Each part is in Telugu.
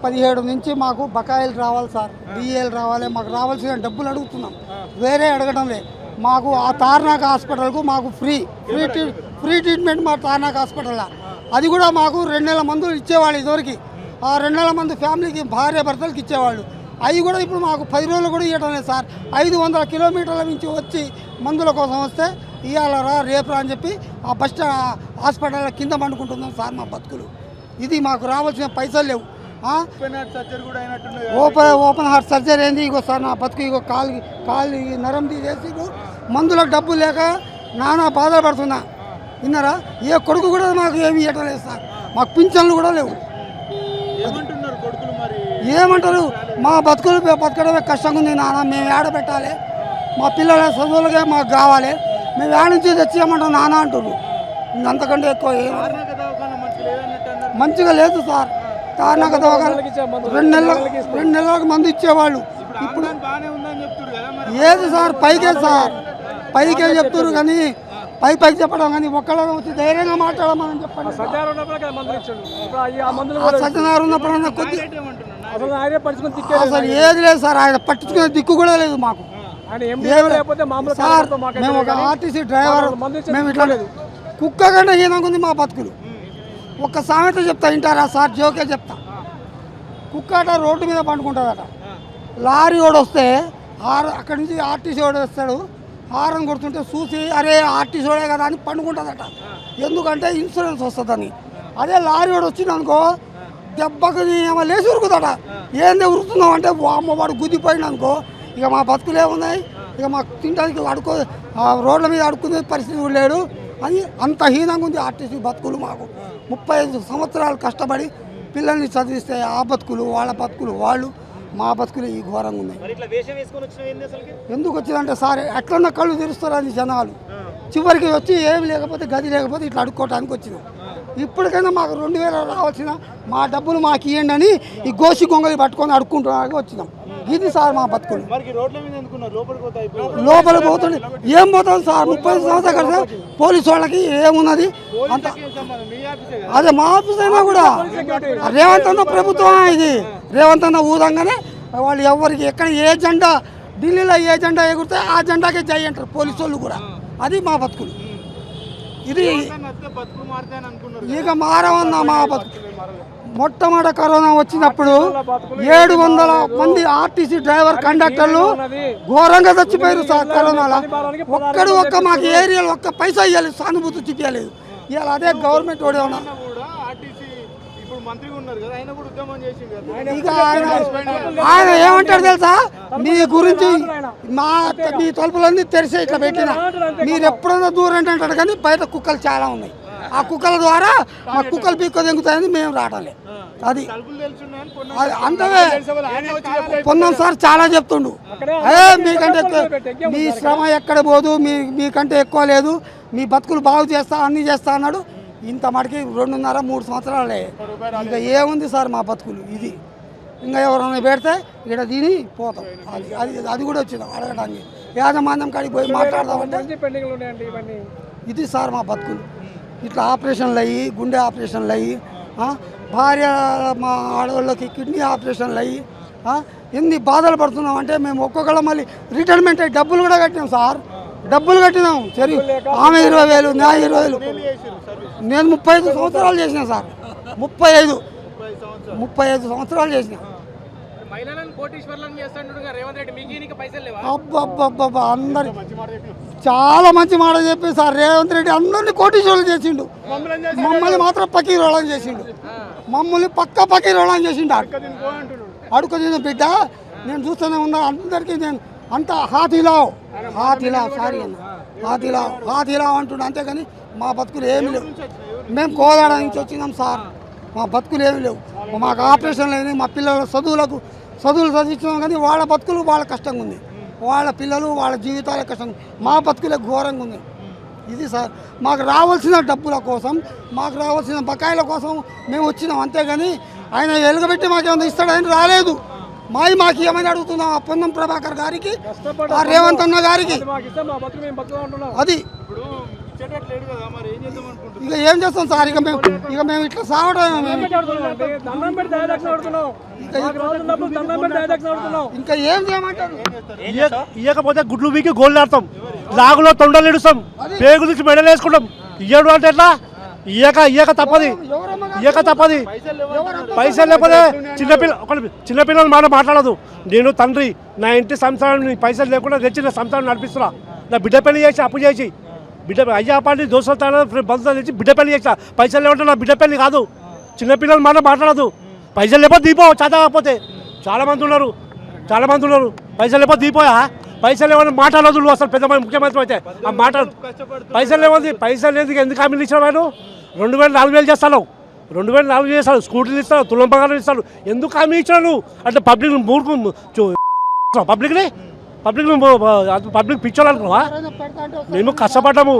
17 నుంచి మాకు బకాయిలు రావాలి సార్, డిఏలు రావాలి, మాకు రావాల్సిన డబ్బులు అడుగుతున్నాం, వేరే అడగడం లేదు. మాకు ఆ తార్నాక హాస్పిటల్కు మాకు ఫ్రీ ట్రీట్మెంట్ మా తార్నాక హాస్పిటల్లో, అది కూడా మాకు 2 నెలల మందులు ఇచ్చేవాళ్ళు ఇదివరకు. ఆ 2 నెలల మందు ఫ్యామిలీకి భార్య భర్తలకు ఇచ్చేవాళ్ళు, అవి కూడా ఇప్పుడు మాకు 10 రోజులు కూడా ఇవ్వడం లేదు సార్. 500 కిలోమీటర్ల నుంచి వచ్చి మందుల కోసం వస్తే ఇవాళ రేపు అని చెప్పి ఆ బస్ హాస్పిటల్ కింద పండుకుంటున్నాం సార్. మా బతుకులు ఇది, మాకు రావాల్సిన పైసలు లేవు. ఓపెన్ హార్ట్ సర్జరీ ఏంది? ఇగో సార్ నా బతుకు, ఇగో కాలు నరం తీసేసి మందులకు డబ్బు లేక నానా బాధపడుతున్నా. విన్నారా? ఏ కొడుకు కూడా మాకు ఏమి ఇవ్వటం లేదు సార్, మాకు పింఛన్లు కూడా లేవు. ఏమంటారు? మా బతుకులు బతకడమే కష్టంగా ఉంది నాన్న, మేము ఏడ పెట్టాలి, మా పిల్లల చదువులకే మాకు కావాలి, మేము ఏడ నుంచి తెచ్చేయమంటాం నాన్న అంటారు. అంతకంటే ఎక్కువ మంచిగా లేదు సార్. తార్నాక దవాఖాన 2 నెలలకు మందు ఇచ్చేవాళ్ళు, ఇప్పుడు ఏది సార్ పైకే సార్, పైకే చెప్తారు కానీ పైకి చెప్పడం కానీ ఒక్కళ్ళ వచ్చి ధైర్యంగా మాట్లాడమని చెప్పండి. సత్యనారాయణ ఉన్నప్పుడు కొద్ది అసలు ఏది లేదు సార్, ఆయన పట్టించుకునే దిక్కు కూడా లేదు మాకు సార్. మేము ఒక ఆర్టీసీ డ్రైవర్, మేము ఇట్లా లేదు, కుక్క కంటే హీనంగా మా బతుకులు. ఒక్క సామెత చెప్తా, వింటారా సార్? జోకే చెప్తా. కుక్కట రోడ్డు మీద పండుకుంటుందట, లారీ వాడు వస్తే అక్కడి నుంచి ఆర్టీసీ వాడు వస్తాడు, హారన్ కొడుతుంటే చూసి అరే ఆర్టీసీ వాడే కదా అని పండుకుంటుందట, ఎందుకంటే ఇన్సూరెన్స్ వస్తుందని. అదే లారీ వాడు వచ్చింది అనుకో, దెబ్బకు ఏమో లేచి ఉరుకుతాడ. ఏంది ఉరుకుతున్నావు అంటే వాడు గుద్దిపోయింది అనుకో, ఇక మా బతుకులు ఏమున్నాయి, ఇక మాకు తినడానికి రోడ్ల మీద అడుక్కునే పరిస్థితి కూడా లేడు అని అంత హీనంగా ఉంది ఆర్టీసీ బతుకులు. మాకు 35 సంవత్సరాలు కష్టపడి పిల్లల్ని చదివిస్తే ఆ బతుకులు వాళ్ళ బతుకులు వాళ్ళు, మా బతుకులు ఈ ఘోరంగా ఉన్నాయి. ఎందుకు వచ్చిందంటే సార్ ఎట్లన్నా కళ్ళు తెరుస్తారని జనాలు, చివరికి వచ్చి ఏమి లేకపోతే గది లేకపోతే ఇట్లా అడుక్కోవడానికి వచ్చినాం. ఇప్పటికైనా మాకు 2000 రావాల్సిన మా డబ్బులు మాకు ఇవ్వండి అని ఈ గోసి గొంగలి పట్టుకొని అడుక్కుంటున్నాక వచ్చినాం. ఇది సార్ మా బతుకులు. లోపలికి పోతుంది ఏం పోతుంది సార్, 30 సంవత్సరాలు కదా పోలీసు వాళ్ళకి ఏమున్నది అంత. అదే మా ఆఫీస్ అయినా కూడా రేవంత్ అన్న ప్రభుత్వం, ఇది రేవంత్ అన్న ఊదంగానే వాళ్ళు ఎవరికి ఎక్కడ ఏ జెండా, ఢిల్లీలో ఏ జెండా ఎగురితే ఆ జెండాకే జై అంటారు పోలీసు వాళ్ళు కూడా. అది మా బతుకులు. ఇది ఇక మారవన్నా మా బతుకు. మొట్టమొదటి కరోనా వచ్చినప్పుడు 700 మంది ఆర్టీసీ డ్రైవర్ కండక్టర్లు ఘోరంగా చచ్చిపోయారు సార్ కరోనాలో. ఒక్క మాకు ఏరియాలో ఒక్క పైసా ఇవ్వలేదు, సానుభూతి చూపించలేదు. ఇవాళ అదే గవర్నమెంట్ వాడు ఉన్నా ఇక ఆయన ఏమంటాడు తెలుసా, మీ గురించి మీ తలుపులన్నీ తెరిసే ఇట్లా పెట్టిన, మీరు ఎప్పుడైనా దూరం అంటాడు కానీ బయట కుక్కలు చాలా ఉన్నాయి, ఆ కుక్కల ద్వారా మా కుక్కలు పీక్క దెంగుతాయని మేము రావట్లే. అది అంతవే పొందాం సార్, చాలా చెప్తుండు, మీకంటే మీ శ్రమ ఎక్కడ పోదు, మీకంటే ఎక్కువ లేదు, మీ బతుకులు బాగు చేస్తా అన్నీ చేస్తా అన్నాడు. ఇంత మటుకి 2.5-3 సంవత్సరాలే, ఇంకా ఏముంది సార్ మా బతుకులు. ఇది ఇంకా ఎవరైనా పెడితే ఇక్కడ తిని పోతాం. అది కూడా వచ్చింది అడగడానికి, యాజమాన్యం కాడికి పోయి మాట్లాడదామంటే ఇది సార్ మా బతుకులు. ఇట్లా ఆపరేషన్లు అయ్యి, గుండె ఆపరేషన్లు అయ్యి, భార్య మా ఆడవాళ్ళకి కిడ్నీ ఆపరేషన్లు అయ్యి ఎన్ని బాధలు పడుతున్నాం అంటే మేము ఒక్కొక్కళ్ళ మళ్ళీ రిటైర్మెంట్ అయ్యి డబ్బులు కూడా కట్టినాం సార్, డబ్బులు కట్టినాం. సరే ఆమె 20,000, నా 20,000. నేను 35 సంవత్సరాలు చేసిన సార్, 35 సంవత్సరాలు చేసిన. అబ్బబ్బబ్బా అందరి చాలా మంచి మాట చెప్పి సార్ రేవంత్ రెడ్డి అందరినీ కోటీశ్వరులు చేసిండు, మమ్మల్ని మాత్రం పకీరోళం చేసిండు, మమ్మల్ని పకీరోళం చేసిండు. అడుక తిన బిడ్డ నేను చూస్తూనే ఉన్నా అందరికీ. నేను అంత హాతిలా సారీ అన్న హాతిలా అంటున్నా, అంతేగాని మా బతుకులు ఏమి లేవు. మేము కోదాడ నుంచి వచ్చినాం సార్, మా బతుకులు ఏమి లేవు. మాకు ఆపరేషన్ లేదు, మా పిల్లల చదువులు చదివించినాం కానీ వాళ్ళ బతుకులు వాళ్ళ కష్టంగా ఉంది, వాళ్ళ పిల్లలు వాళ్ళ జీవితాలే కష్టంగా, మా బతుకులే ఘోరంగా ఉంది. ఇది సార్ మాకు రావాల్సిన డబ్బుల కోసం, మాకు రావాల్సిన బకాయిల కోసం మేము వచ్చినాం, అంతేగాని ఆయన ఎలుగబెట్టి మాకేమైనా ఇస్తాడని రాలేదు. మాకు ఏమైనా అడుగుతున్నాం ఆ పొన్నం ప్రభాకర్ గారికి, ఆ రేవంత్ అన్న గారికి. అది ఇక ఏం చేస్తాం సార్, ఇక మేము ఇట్లా సావడం ఇంకా ఏం చేయమంటారు. ఇయ్యకపోతే గుడ్లు వీకి గోళ్ళు ఆడతాం, లాగులో తొండలు ఇడుస్తాం, పేగు నుంచి మెడలు వేసుకుంటాం. ఇయ్యడు అంటే ఎట్లా? ఇయ్యక తప్పది, పైసలు లేకపోతే చిన్నపిల్లలు మాట మాట్లాడదు. నేను తండ్రి, నా ఇంటి సంసారం పైసలు లేకుండా తెచ్చిన సంసారం నడిపిస్తున్నా. నా బిడ్డ పెళ్లి చేసి అప్పు చేసి బిడ్డ అయ్యా పాటి దోస్తులతో బంధువులు తెచ్చి బిడ్డ పెళ్లి చేస్తా. పైసలు లేకుంటే నా బిడ్డ పెళ్లి కాదు. చిన్నపిల్లలు మాట మాట్లాడదు. పైసలు లేకపోతే దీపో చేత కాకపోతే చాలామంది ఉన్నారు. పైసలు లేకపోతే దీపోయా, పైసలు ఏమన్నా మాట్లాడదు. నువ్వు అసలు పెద్ద ముఖ్యమంత్రి అయితే ఆ మాట్లాడదు. పైసలు ఏమంది, పైసలు లేదు. ఎందుకు హామీలు ఇచ్చావు? నేను 2000-4000 చేస్తాను, 2000-4000 చేస్తాను, స్కూటీలు ఇస్తాను, తులం బంగారం ఇస్తాను. ఎందుకు హామీ ఇచ్చాను అంటే పబ్లిక్ పబ్లిక్ పిచ్చోళ్ళు అనుకున్నావా? మేము కష్టపడ్డాము,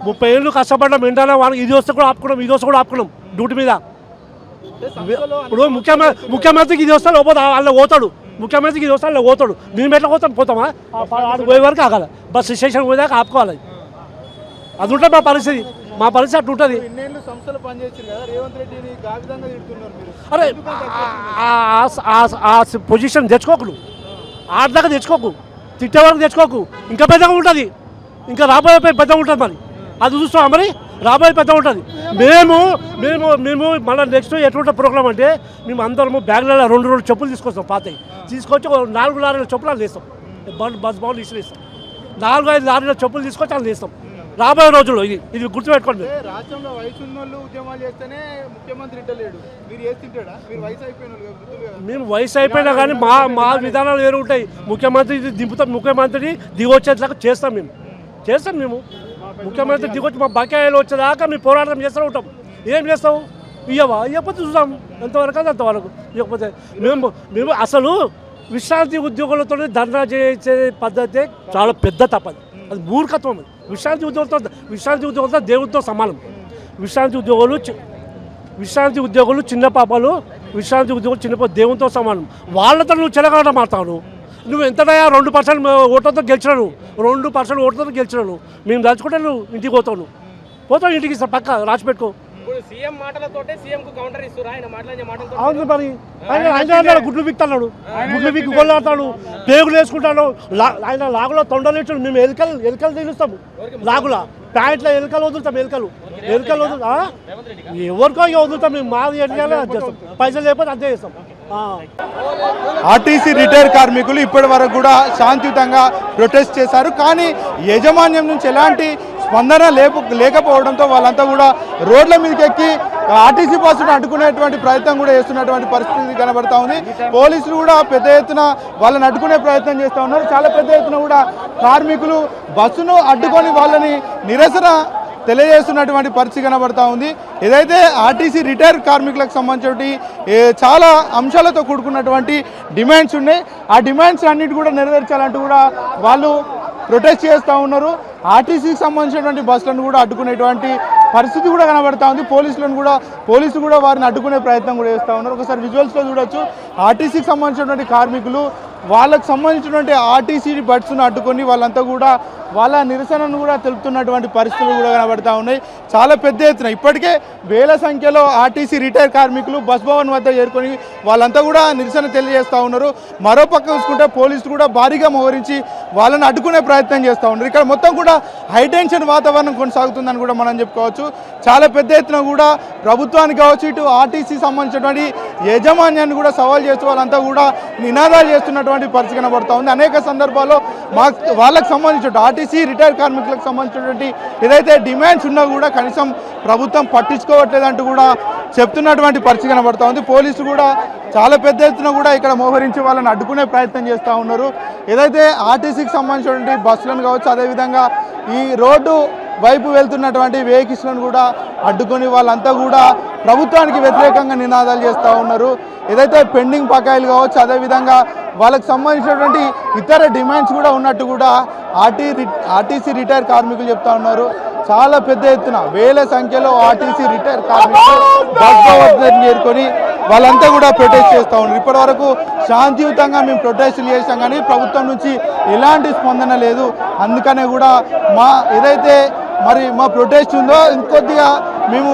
30 ఏళ్ళు కష్టపడ్డాము. ఏంటన్నా వాళ్ళకి ఇది వస్తే కూడా ఆపుకున్నాం డ్యూటీ మీద. ఇప్పుడు ముఖ్యమంత్రికి ఇది వస్తే వాళ్ళ పోతాడు, ముఖ్యమంత్రికి ఇది వస్తే వాళ్ళ పోతాడు. మేము ఎట్లా పోతామా? పోయే వరకు ఆగాలి, బస్ స్టేషన్ పోయేదాకా ఆపుకోవాలి. అది ఉంటుంది మా పరిస్థితి అట్లా ఉంటుంది. అరే ఆ పొజిషన్ తెచ్చుకోకు, నువ్వు ఆడదాకా తెచ్చుకోకు, తిట్టే వరకు తెచ్చుకోకు. ఇంకా పెద్దగా ఉంటుంది, ఇంకా రాబోయే పెద్దగా ఉంటుంది. మరి అది చూస్తావా? మరి రాబోయే పెద్దగా ఉంటుంది. మేము మళ్ళీ నెక్స్ట్ ఎటువంటి ప్రోగ్రామ్ అంటే మేము అందరము బ్యాగ్లలో 2 చెప్పులు తీసుకొస్తాం, పాతవి తీసుకొచ్చి 4 లారీల చెప్పులు అది వేస్తాం. బస్ బాగులు ఇస్తాం. 4-5 లారీల చెప్పులు తీసుకొచ్చి అది వేస్తాం. రాబోయే రోజుల్లో ఇది గుర్తుపెట్టుకోండి. రాష్ట్రంలో వయసు ఉన్న వాళ్ళు ఉద్యమాలు చేస్తేనే ముఖ్యమంత్రి ఇంటలేడు. మీరు చేస్తుంటాడా? మీరు వయసు అయిపోయిన మేము వయసు అయిపోయినా కానీ మా విధానాలు వేరు ఉంటాయి. ముఖ్యమంత్రి దింపుతాం, ముఖ్యమంత్రిని దిగొచ్చేట్లాగా చేస్తాం. మేము ముఖ్యమంత్రి దిగొచ్చి మా బకాయిలు వచ్చేదాకా మేము పోరాటం చేస్తూ ఉంటాం. ఏం చేస్తావు? ఇవ్వకపోతే చూద్దాం, ఎంతవరకు అది అంతవరకు. ఇవ్వకపోతే మేము అసలు విశ్రాంతి ఉద్యోగులతో ధర్నా చేసే పద్ధతి చాలా పెద్ద తప్పది. అది మూర్ఖత్వం. విశ్రాంతి ఉద్యోగులతో దేవుడితో సమానం. విశ్రాంతి ఉద్యోగులు చిన్న పాపలు, విశ్రాంతి ఉద్యోగులు చిన్న పాప దేవునితో సమానం. వాళ్ళతో నువ్వు చెలగాట మాట్లాడు. నువ్వు ఎంతనయా 2% ఓట్లతో గెలిచినాను, 2% ఓట్లతో గెలిచినాను. మేము దాచుకుంటే నువ్వు ఇంటికి పోతావు ఇంటికి పక్క రాసి పెట్టుకో. అవును మరి ఆయన గుడ్లు విక్తాడు, గుడ్లు విక్కి గొల్లాడతాడు, పేగులు వేసుకుంటాడు. ఆయన లాగులో తొండలు ఇచ్చాడు. మేము ఎలుకలు తెలుస్తాము, లాగులా ప్యాంట్లో ఎలుకలు వదులుతాం. ఎలుకలు ఎవరికో వదులుతాం. మేము మాది ఎన్నికలు అది చేస్తాం, పైసలు లేకపోతే అంతే చేస్తాం. ఆర్టీసీ రిటైర్ కార్మికులు ఇప్పటి వరకు కూడా శాంతియుతంగా ప్రొటెస్ట్ చేశారు. కానీ యాజమాన్యం నుంచి ఎలాంటి స్పందన లేకపోవడంతో వాళ్ళంతా కూడా రోడ్ల మీదకి ఎక్కి ఆర్టీసీ బస్సును అడ్డుకునేటువంటి ప్రయత్నం కూడా చేస్తున్నటువంటి పరిస్థితి కనబడతా ఉంది. పోలీసులు కూడా పెద్ద ఎత్తున వాళ్ళని అడ్డుకునే ప్రయత్నం చేస్తూ ఉన్నారు. చాలా పెద్ద ఎత్తున కూడా కార్మికులు బస్సును అడ్డుకొని వాళ్ళని నిరసన తెలియజేస్తున్నటువంటి పరిస్థితి కనబడతా ఉంది. ఏదైతే ఆర్టీసీ రిటైర్ కార్మికులకు సంబంధించి చాలా అంశాలతో కూడుకున్నటువంటి డిమాండ్స్ ఉన్నాయి. ఆ డిమాండ్స్ అన్నిటి కూడా నెరవేర్చాలంటూ కూడా వాళ్ళు ప్రొటెస్ట్ చేస్తూ ఉన్నారు. ఆర్టీసీకి సంబంధించినటువంటి బస్సులను కూడా అడ్డుకునేటువంటి పరిస్థితి కూడా కనబడతా ఉంది. పోలీసులు కూడా వారిని అడ్డుకునే ప్రయత్నం కూడా చేస్తూ ఉన్నారు. ఒకసారి విజువల్స్లో చూడొచ్చు. ఆర్టీసీకి సంబంధించినటువంటి కార్మికులు వాళ్ళకు సంబంధించినటువంటి ఆర్టీసీ బస్సును అడ్డుకొని వాళ్ళంతా కూడా వాళ్ళ నిరసనను కూడా తెలుపుతున్నటువంటి పరిస్థితులు కూడా కనబడతా ఉన్నాయి. చాలా పెద్ద ఎత్తున ఇప్పటికే వేల సంఖ్యలో ఆర్టీసీ రిటైర్ కార్మికులు బస్ భవన్ వద్ద చేరుకొని వాళ్ళంతా కూడా నిరసన తెలియజేస్తూ ఉన్నారు. మరోపక్క చూసుకుంటే పోలీసులు కూడా భారీగా మోహరించి వాళ్ళని అడ్డుకునే ప్రయత్నం చేస్తూ ఉన్నారు. ఇక్కడ మొత్తం కూడా హైటెన్షన్ వాతావరణం కొనసాగుతుందని కూడా మనం చెప్పుకోవచ్చు. చాలా పెద్ద ఎత్తున కూడా ప్రభుత్వానికి కావచ్చు, ఇటు ఆర్టీసీ సంబంధించినటువంటి యాజమాన్యాన్ని కూడా సవాల్ చేస్తూ వాళ్ళంతా కూడా నినాదాలు చేస్తున్నటువంటి పరిస్థితి కనబడతా ఉంది. అనేక సందర్భాల్లో వాళ్ళకు సంబంధించిన ఆర్టీసీ రిటైర్ కార్మికులకు సంబంధించినటువంటి ఏదైతే డిమాండ్స్ ఉన్నా కూడా కనీసం ప్రభుత్వం పట్టించుకోవట్లేదంటూ కూడా చెప్తున్నటువంటి పరిస్థితి కనబడతా ఉంది. పోలీసులు కూడా చాలా పెద్ద ఎత్తున కూడా ఇక్కడ మోహరించి వాళ్ళని అడ్డుకునే ప్రయత్నం చేస్తూ ఉన్నారు. ఏదైతే ఆర్టీసీకి సంబంధించినటువంటి బస్సులను కావచ్చు, అదేవిధంగా ఈ రోడ్డు వైపు వెళ్తున్నటువంటి వెహికల్స్లను కూడా అడ్డుకొని వాళ్ళంతా కూడా ప్రభుత్వానికి వ్యతిరేకంగా నినాదాలు చేస్తూ ఉన్నారు. ఏదైతే పెండింగ్ బకాయిలు కావచ్చు, అదేవిధంగా వాళ్ళకి సంబంధించినటువంటి ఇతర డిమాండ్స్ కూడా ఉన్నట్టు కూడా ఆర్టీసీ రిటైర్ కార్మికులు చెప్తా ఉన్నారు. చాలా పెద్ద ఎత్తున వేల సంఖ్యలో ఆర్టీసీ రిటైర్ కార్మికులు బస్ భవన్ చేరుకొని వాళ్ళంతా కూడా ప్రొటెస్ట్ చేస్తూ ఉన్నారు. ఇప్పటి వరకు శాంతియుతంగా మేము ప్రొటెస్టులు చేసాం కానీ ప్రభుత్వం నుంచి ఎలాంటి స్పందన లేదు. అందుకనే కూడా ఏదైతే మరి మా ప్రొటెస్ట్ ఉందో ఇంకొద్దిగా మేము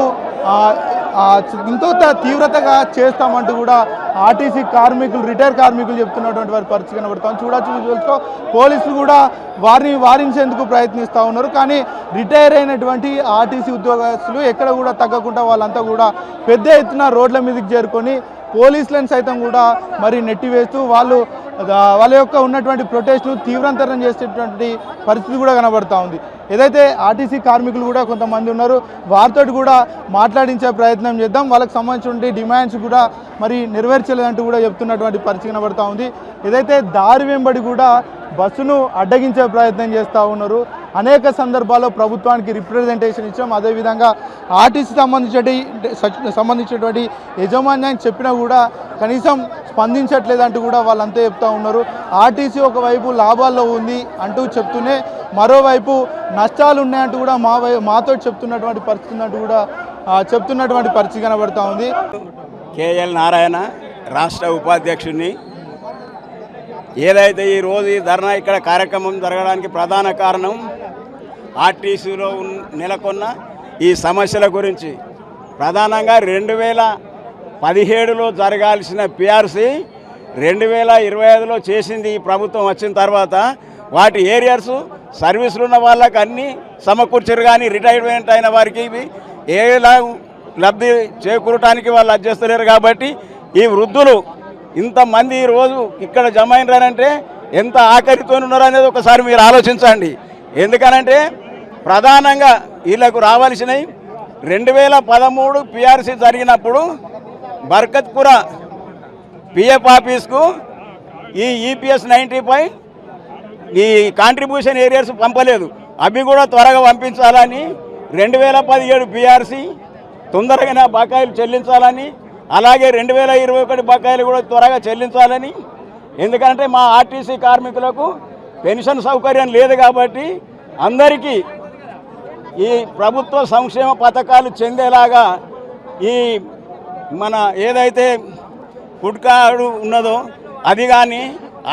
ఇంకో తీవ్రతగా చేస్తామంటూ కూడా ఆర్టీసీ కార్మికులు రిటైర్ కార్మికులు చెప్తున్నటువంటి వారి పరిస్థితి కనబడతాం. చూడొచ్చు విజువల్స్లో పోలీసులు కూడా వారిని వారించేందుకు ప్రయత్నిస్తూ ఉన్నారు. కానీ రిటైర్ అయినటువంటి ఆర్టీసీ ఉద్యోగస్తులు ఎక్కడ కూడా తగ్గకుండా వాళ్ళంతా కూడా పెద్ద ఎత్తున రోడ్ల మీదకి చేరుకొని పోలీసులను సైతం కూడా మరి నెట్టివేస్తూ వాళ్ళ యొక్క ఉన్నటువంటి ప్రొటెస్ట్ను తీవ్రంతరం చేసేటువంటి పరిస్థితి కూడా కనబడతా ఉంది. ఏదైతే ఆర్టీసీ కార్మికులు కూడా కొంతమంది ఉన్నారు, వారితో కూడా మాట్లాడించే ప్రయత్నం చేద్దాం. వాళ్ళకి సంబంధించిన డిమాండ్స్ కూడా మరి నెరవేర్చలేదంటూ కూడా చెప్తున్నటువంటి పరిస్థితి కనబడతా ఉంది. ఏదైతే దారి వెంబడి కూడా బస్సును అడ్డగించే ప్రయత్నం చేస్తూ ఉన్నారు. అనేక సందర్భాల్లో ప్రభుత్వానికి రిప్రజెంటేషన్ ఇచ్చాం. అదేవిధంగా ఆర్టీసీ సంబంధించినటువంటి యజమాన్యాన్ని చెప్పినా కూడా కనీసం స్పందించట్లేదంటూ కూడా వాళ్ళంతా చెప్తూ ఉన్నారు. ఆర్టీసీ ఒకవైపు లాభాల్లో ఉంది అంటూ చెప్తూనే మరోవైపు నష్టాలు ఉన్నాయంటూ కూడా మాతో చెప్తున్నటువంటి పరిస్థితి అంటూ కూడా చెప్తున్నటువంటి పరిస్థితి కనబడతా ఉంది. కేఎల్ నారాయణ, రాష్ట్ర ఉపాధ్యక్షుడిని. ఏదైతే ఈరోజు ఈ ధర్నా ఇక్కడ కార్యక్రమం జరగడానికి ప్రధాన కారణం ఆర్టీసీలో నెలకొన్న ఈ సమస్యల గురించి. ప్రధానంగా 2017లో జరగాల్సిన పిఆర్సీ 2025లో చేసింది ఈ ప్రభుత్వం వచ్చిన తర్వాత. వాటి ఏరియర్స్ సర్వీసులు ఉన్న వాళ్ళకి అన్నీ సమకూర్చరు, కానీ రిటైర్మెంట్ అయిన వారికి ఇవి ఏలా లబ్ధి చేకూరటానికి వాళ్ళు అది చేస్తలేరు. కాబట్టి ఈ వృద్ధులు ఇంతమంది ఈరోజు ఇక్కడ జమ అయినారంటే ఎంత ఆఖరితో ఉన్నారు అనేది ఒకసారి మీరు ఆలోచించండి. ఎందుకనంటే ప్రధానంగా వీళ్ళకు రావాల్సినవి 2013 పిఆర్సీ జరిగినప్పుడు బర్కత్పుర పిఎఫ్ ఆఫీస్కు ఈ ఈపీఎస్ 95 ఈ కాంట్రిబ్యూషన్ ఏరియాస్ పంపలేదు. అవి కూడా త్వరగా పంపించాలని 2017 పిఆర్సీ తొందరగానే బకాయిలు చెల్లించాలని, అలాగే 2021 బకాయిలు కూడా త్వరగా చెల్లించాలని. ఎందుకంటే మా ఆర్టీసీ కార్మికులకు పెన్షన్ సౌకర్యం లేదు కాబట్టి అందరికీ ఈ ప్రభుత్వ సంక్షేమ పథకాలు చెందేలాగా ఈ మన ఏదైతే ఫుడ్ కార్డు ఉన్నదో అది కానీ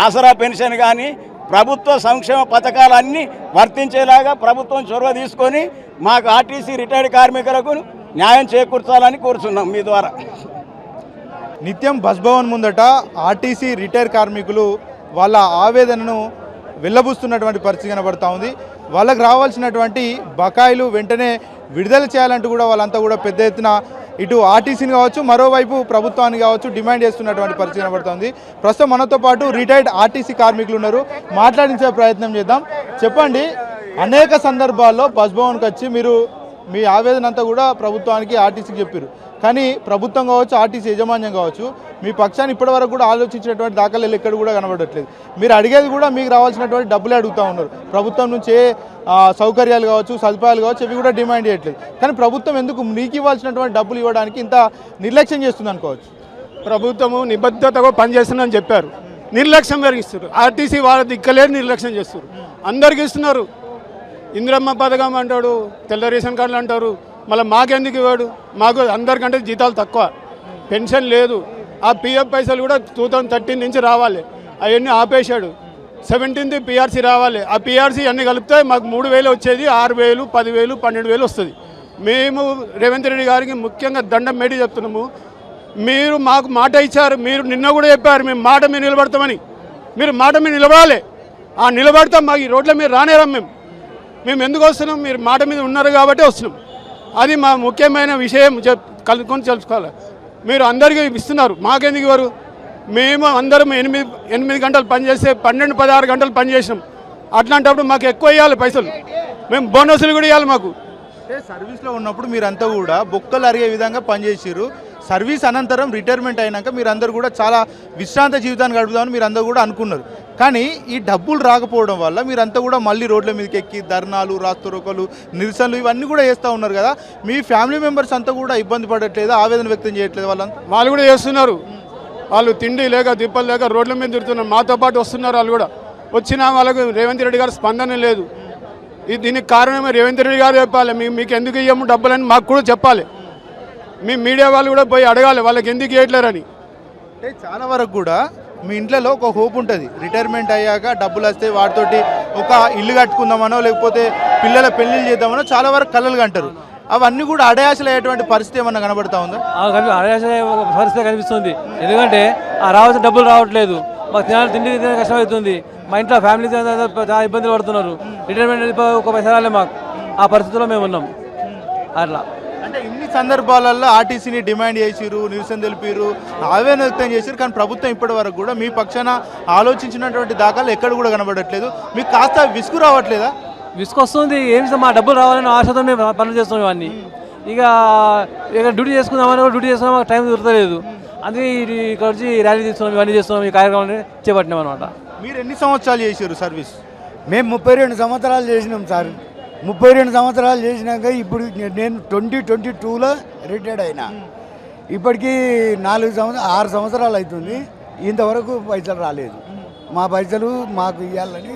ఆసరా పెన్షన్ కానీ ప్రభుత్వ సంక్షేమ పథకాలన్నీ వర్తించేలాగా ప్రభుత్వం చొరవ తీసుకొని మాకు ఆర్టీసీ రిటైర్డ్ కార్మికులకు న్యాయం చేకూర్చాలని కోరుతున్నాం మీ ద్వారా. నిత్యం బస్ భవన్ ముందట ఆర్టీసీ రిటైర్ కార్మికులు వాళ్ళ ఆవేదనను వెళ్ళబుస్తున్నటువంటి పరిస్థితి కనబడతా ఉంది. వాళ్ళకు రావాల్సినటువంటి బకాయిలు వెంటనే విడుదల చేయాలంటూ కూడా వాళ్ళంతా కూడా పెద్ద ఎత్తున ఇటు ఆర్టీసీని కావచ్చు, మరోవైపు ప్రభుత్వాన్ని కావచ్చు డిమాండ్ చేస్తున్నటువంటి పరిస్థితి కనబడుతుంది. ప్రస్తుతం మనతో పాటు రిటైర్డ్ ఆర్టీసీ కార్మికులు ఉన్నారు, మాట్లాడించే ప్రయత్నం చేద్దాం. చెప్పండి, అనేక సందర్భాల్లో బస్ భవన్కి వచ్చి మీరు మీ ఆవేదన అంతా కూడా ప్రభుత్వానికి ఆర్టీసీకి చెప్పారు. కానీ ప్రభుత్వం కావచ్చు, ఆర్టీసీ యాజమాన్యం కావచ్చు, మీ పక్షాన్ని ఇప్పటివరకు కూడా ఆలోచించినటువంటి దాఖలాలు ఎక్కడ కూడా కనబడట్లేదు. మీరు అడిగేది కూడా మీకు రావాల్సినటువంటి డబ్బులే అడుగుతూ ఉన్నారు. ప్రభుత్వం నుంచి సౌకర్యాలు కావచ్చు, సదుపాయాలు కావచ్చు, ఇవి కూడా డిమాండ్ చేయట్లేదు. కానీ ప్రభుత్వం ఎందుకు మీకు ఇవ్వాల్సినటువంటి డబ్బులు ఇవ్వడానికి ఇంత నిర్లక్ష్యం చేస్తుంది అనుకోవచ్చు? ప్రభుత్వము నిబద్ధతగా పనిచేస్తుందని చెప్పారు, నిర్లక్ష్యం పెరిగిస్తారు. ఆర్టీసీ వాళ్ళ దిక్కలేదు నిర్లక్ష్యం చేస్తారు. అందరికి ఇస్తున్నారు. ఇందిరమ్మ పథకం అంటాడు, తెల్ల రేషన్ కార్డులు అంటారు. మళ్ళీ మాకెందుకు ఇవ్వడు? మాకు అందరికంటే జీతాలు తక్కువ, పెన్షన్ లేదు. ఆ పిఎఫ్ పైసలు కూడా 2013 నుంచి రావాలి, అవన్నీ ఆపేశాడు. 17th పిఆర్సీ రావాలి. ఆ పిఆర్సీ అన్నీ కలిపితే మాకు 3,000 వచ్చేది, 6,000, 10,000, 12,000 వస్తుంది. మేము రేవంత్ రెడ్డి గారికి ముఖ్యంగా దండం పెట్టి చెప్తున్నాము, మీరు మాకు మాట ఇచ్చారు, మీరు నిన్న కూడా చెప్పారు మేము మాట మీద నిలబడతామని. మీరు మాట మీద నిలబడాలి. ఆ నిలబడతాం, మాకు ఈ రోడ్ల మీద రానేరాం. మేము ఎందుకు వస్తున్నాం? మీరు మాట మీద ఉన్నారు కాబట్టి వస్తున్నాం. అది మా ముఖ్యమైన విషయం కలుపుకొని తెలుసుకోవాలి. మీరు అందరికీ ఇస్తున్నారు, మాకెందుకు ఇవ్వరు? మేము అందరం 8 గంటలు పనిచేస్తే 12-16 గంటలు పనిచేసినాం. అట్లాంటప్పుడు మాకు ఎక్కువ ఇవ్వాలి పైసలు, మేము బోనస్లు కూడా ఇవ్వాలి. మాకు సర్వీస్లో ఉన్నప్పుడు మీరంతా కూడా బొక్కలు అరిగే విధంగా పనిచేసారు. సర్వీస్ అనంతరం రిటైర్మెంట్ అయినాక మీరందరూ కూడా చాలా విశ్రాంత జీవితాన్ని గడుపుదామని మీరందరూ కూడా అనుకున్నారు. కానీ ఈ డబ్బులు రాకపోవడం వల్ల మీరంతా కూడా మళ్ళీ రోడ్ల మీదకి ఎక్కి ధర్నాలు, రాస్తారోకలు, నిరసనలు ఇవన్నీ కూడా చేస్తూ ఉన్నారు కదా. మీ ఫ్యామిలీ మెంబర్స్ అంతా కూడా ఇబ్బంది పడట్లేదు, ఆవేదన వ్యక్తం చేయట్లేదు? వాళ్ళు కూడా చేస్తున్నారు. వాళ్ళు తిండి లేక తిప్పలు లేక రోడ్ల మీద తిరుగుతున్నారు. మాతో పాటు వస్తున్నారు. వాళ్ళు కూడా వచ్చిన వాళ్ళకు రేవంత్ రెడ్డి గారు స్పందన లేదు. దీనికి కారణమే రేవంత్ రెడ్డి గారు చెప్పాలి. మీకు ఎందుకు ఇవ్వము డబ్బులని మాకు కూడా చెప్పాలి. మీ మీడియా వాళ్ళు కూడా పోయి అడగాలి వాళ్ళకి ఎందుకు ఇవ్వట్లేరని. అంటే చాలా వరకు కూడా మీ ఇంట్లో ఒక హోప్ ఉంటుంది, రిటైర్మెంట్ అయ్యాక డబ్బులు వస్తే వాటితోటి ఒక ఇల్లు కట్టుకుందామనో లేకపోతే పిల్లల పెళ్లిళ్ళు చేద్దామనో చాలా వరకు కలలు అంటారు. అవన్నీ కూడా అడయాసలు అయ్యేటువంటి పరిస్థితి ఏమన్నా కనబడతా ఉందా? పరిస్థితి కనిపిస్తుంది. ఎందుకంటే ఆ రావాల్సిన డబ్బులు రావట్లేదు, మాకు తిండి కష్టమవుతుంది, మా ఇంట్లో ఫ్యామిలీ చాలా ఇబ్బందులు పడుతున్నారు. రిటైర్మెంట్ ఒక పైసా రాలే మాకు, ఆ పరిస్థితిలో మేము ఉన్నాం. అట్లా అంటే ఇన్ని సందర్భాలలో ఆర్టీసీని డిమాండ్ చేసిరు, నిరసన తెలిపారు, ఆవేదన వ్యక్తం చేశారు, కానీ ప్రభుత్వం ఇప్పటి వరకు కూడా మీ పక్షాన ఆలోచించినటువంటి దాఖలు ఎక్కడ కూడా కనబడట్లేదు. మీకు కాస్త విసుగు రావట్లేదా? విసుకొస్తుంది. ఏమి మా డబ్బులు రావాలని ఆశతో మేము పనులు చేస్తున్నాం ఇవన్నీ. ఇక డ్యూటీ చేసుకుందామని డ్యూటీ చేసుకున్నాం, మాకు టైం దొరకలేదు. అందుకే ఇక్కడ వచ్చి ర్యాలీ తీస్తున్నాం, ఇవన్నీ చేస్తున్నాం, ఈ కార్యక్రమాన్ని చేపట్టినాం అనమాట. మీరు ఎన్ని సంవత్సరాలు చేశారు సర్వీస్? మేము 32 సంవత్సరాలు చేసినాం సార్. 32 సంవత్సరాలు చేసినాక ఇప్పుడు నేను 2022లో రిటైర్డ్ అయినా. ఇప్పటికీ 6 సంవత్సరాలు అవుతుంది. ఇంతవరకు పైసలు రాలేదు. మా పైసలు మాకు ఇవ్వాలని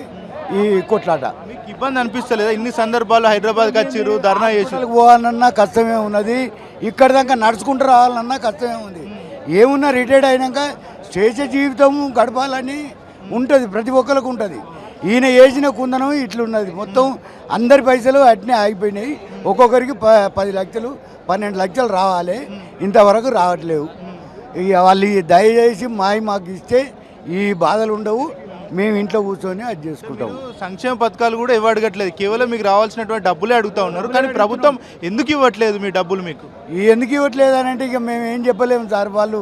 ఈ కొట్లాట. మీకు ఇబ్బంది అనిపిస్తలేదా? ఇన్ని సందర్భాలు హైదరాబాద్కి వచ్చారు, ధర్నా చేసి పోవాలన్నా కష్టమే ఉన్నది, ఇక్కడ దాకా నడుచుకుంటూ రావాలన్నా కష్టమే ఉంది. ఏమున్నా రిటైర్డ్ అయినాక చేసే జీవితం గడపాలని ఉంటుంది, ప్రతి ఒక్కరికి ఉంటుంది. ఈయన వేసిన కుందనం ఇట్లున్నది, మొత్తం అందరి పైసలు అట్నే ఆగిపోయినాయి. ఒక్కొక్కరికి 10 లక్షలు 12 లక్షలు రావాలి, ఇంతవరకు రావట్లేవు. ఇక వాళ్ళు దయచేసి మాకు ఇస్తే ఈ బాధలు ఉండవు, మేము ఇంట్లో కూర్చొని అది చేసుకుంటాం. సంక్షేమ పథకాలు కూడా ఇవ్వడగట్లేదు, కేవలం మీకు రావాల్సినటువంటి డబ్బులే అడుగుతా ఉన్నారు. కానీ ప్రభుత్వం ఎందుకు ఇవ్వట్లేదు మీ డబ్బులు? మీకు ఎందుకు ఇవ్వట్లేదు అని అంటే ఇక మేము ఏం చెప్పలేము సార్. వాళ్ళు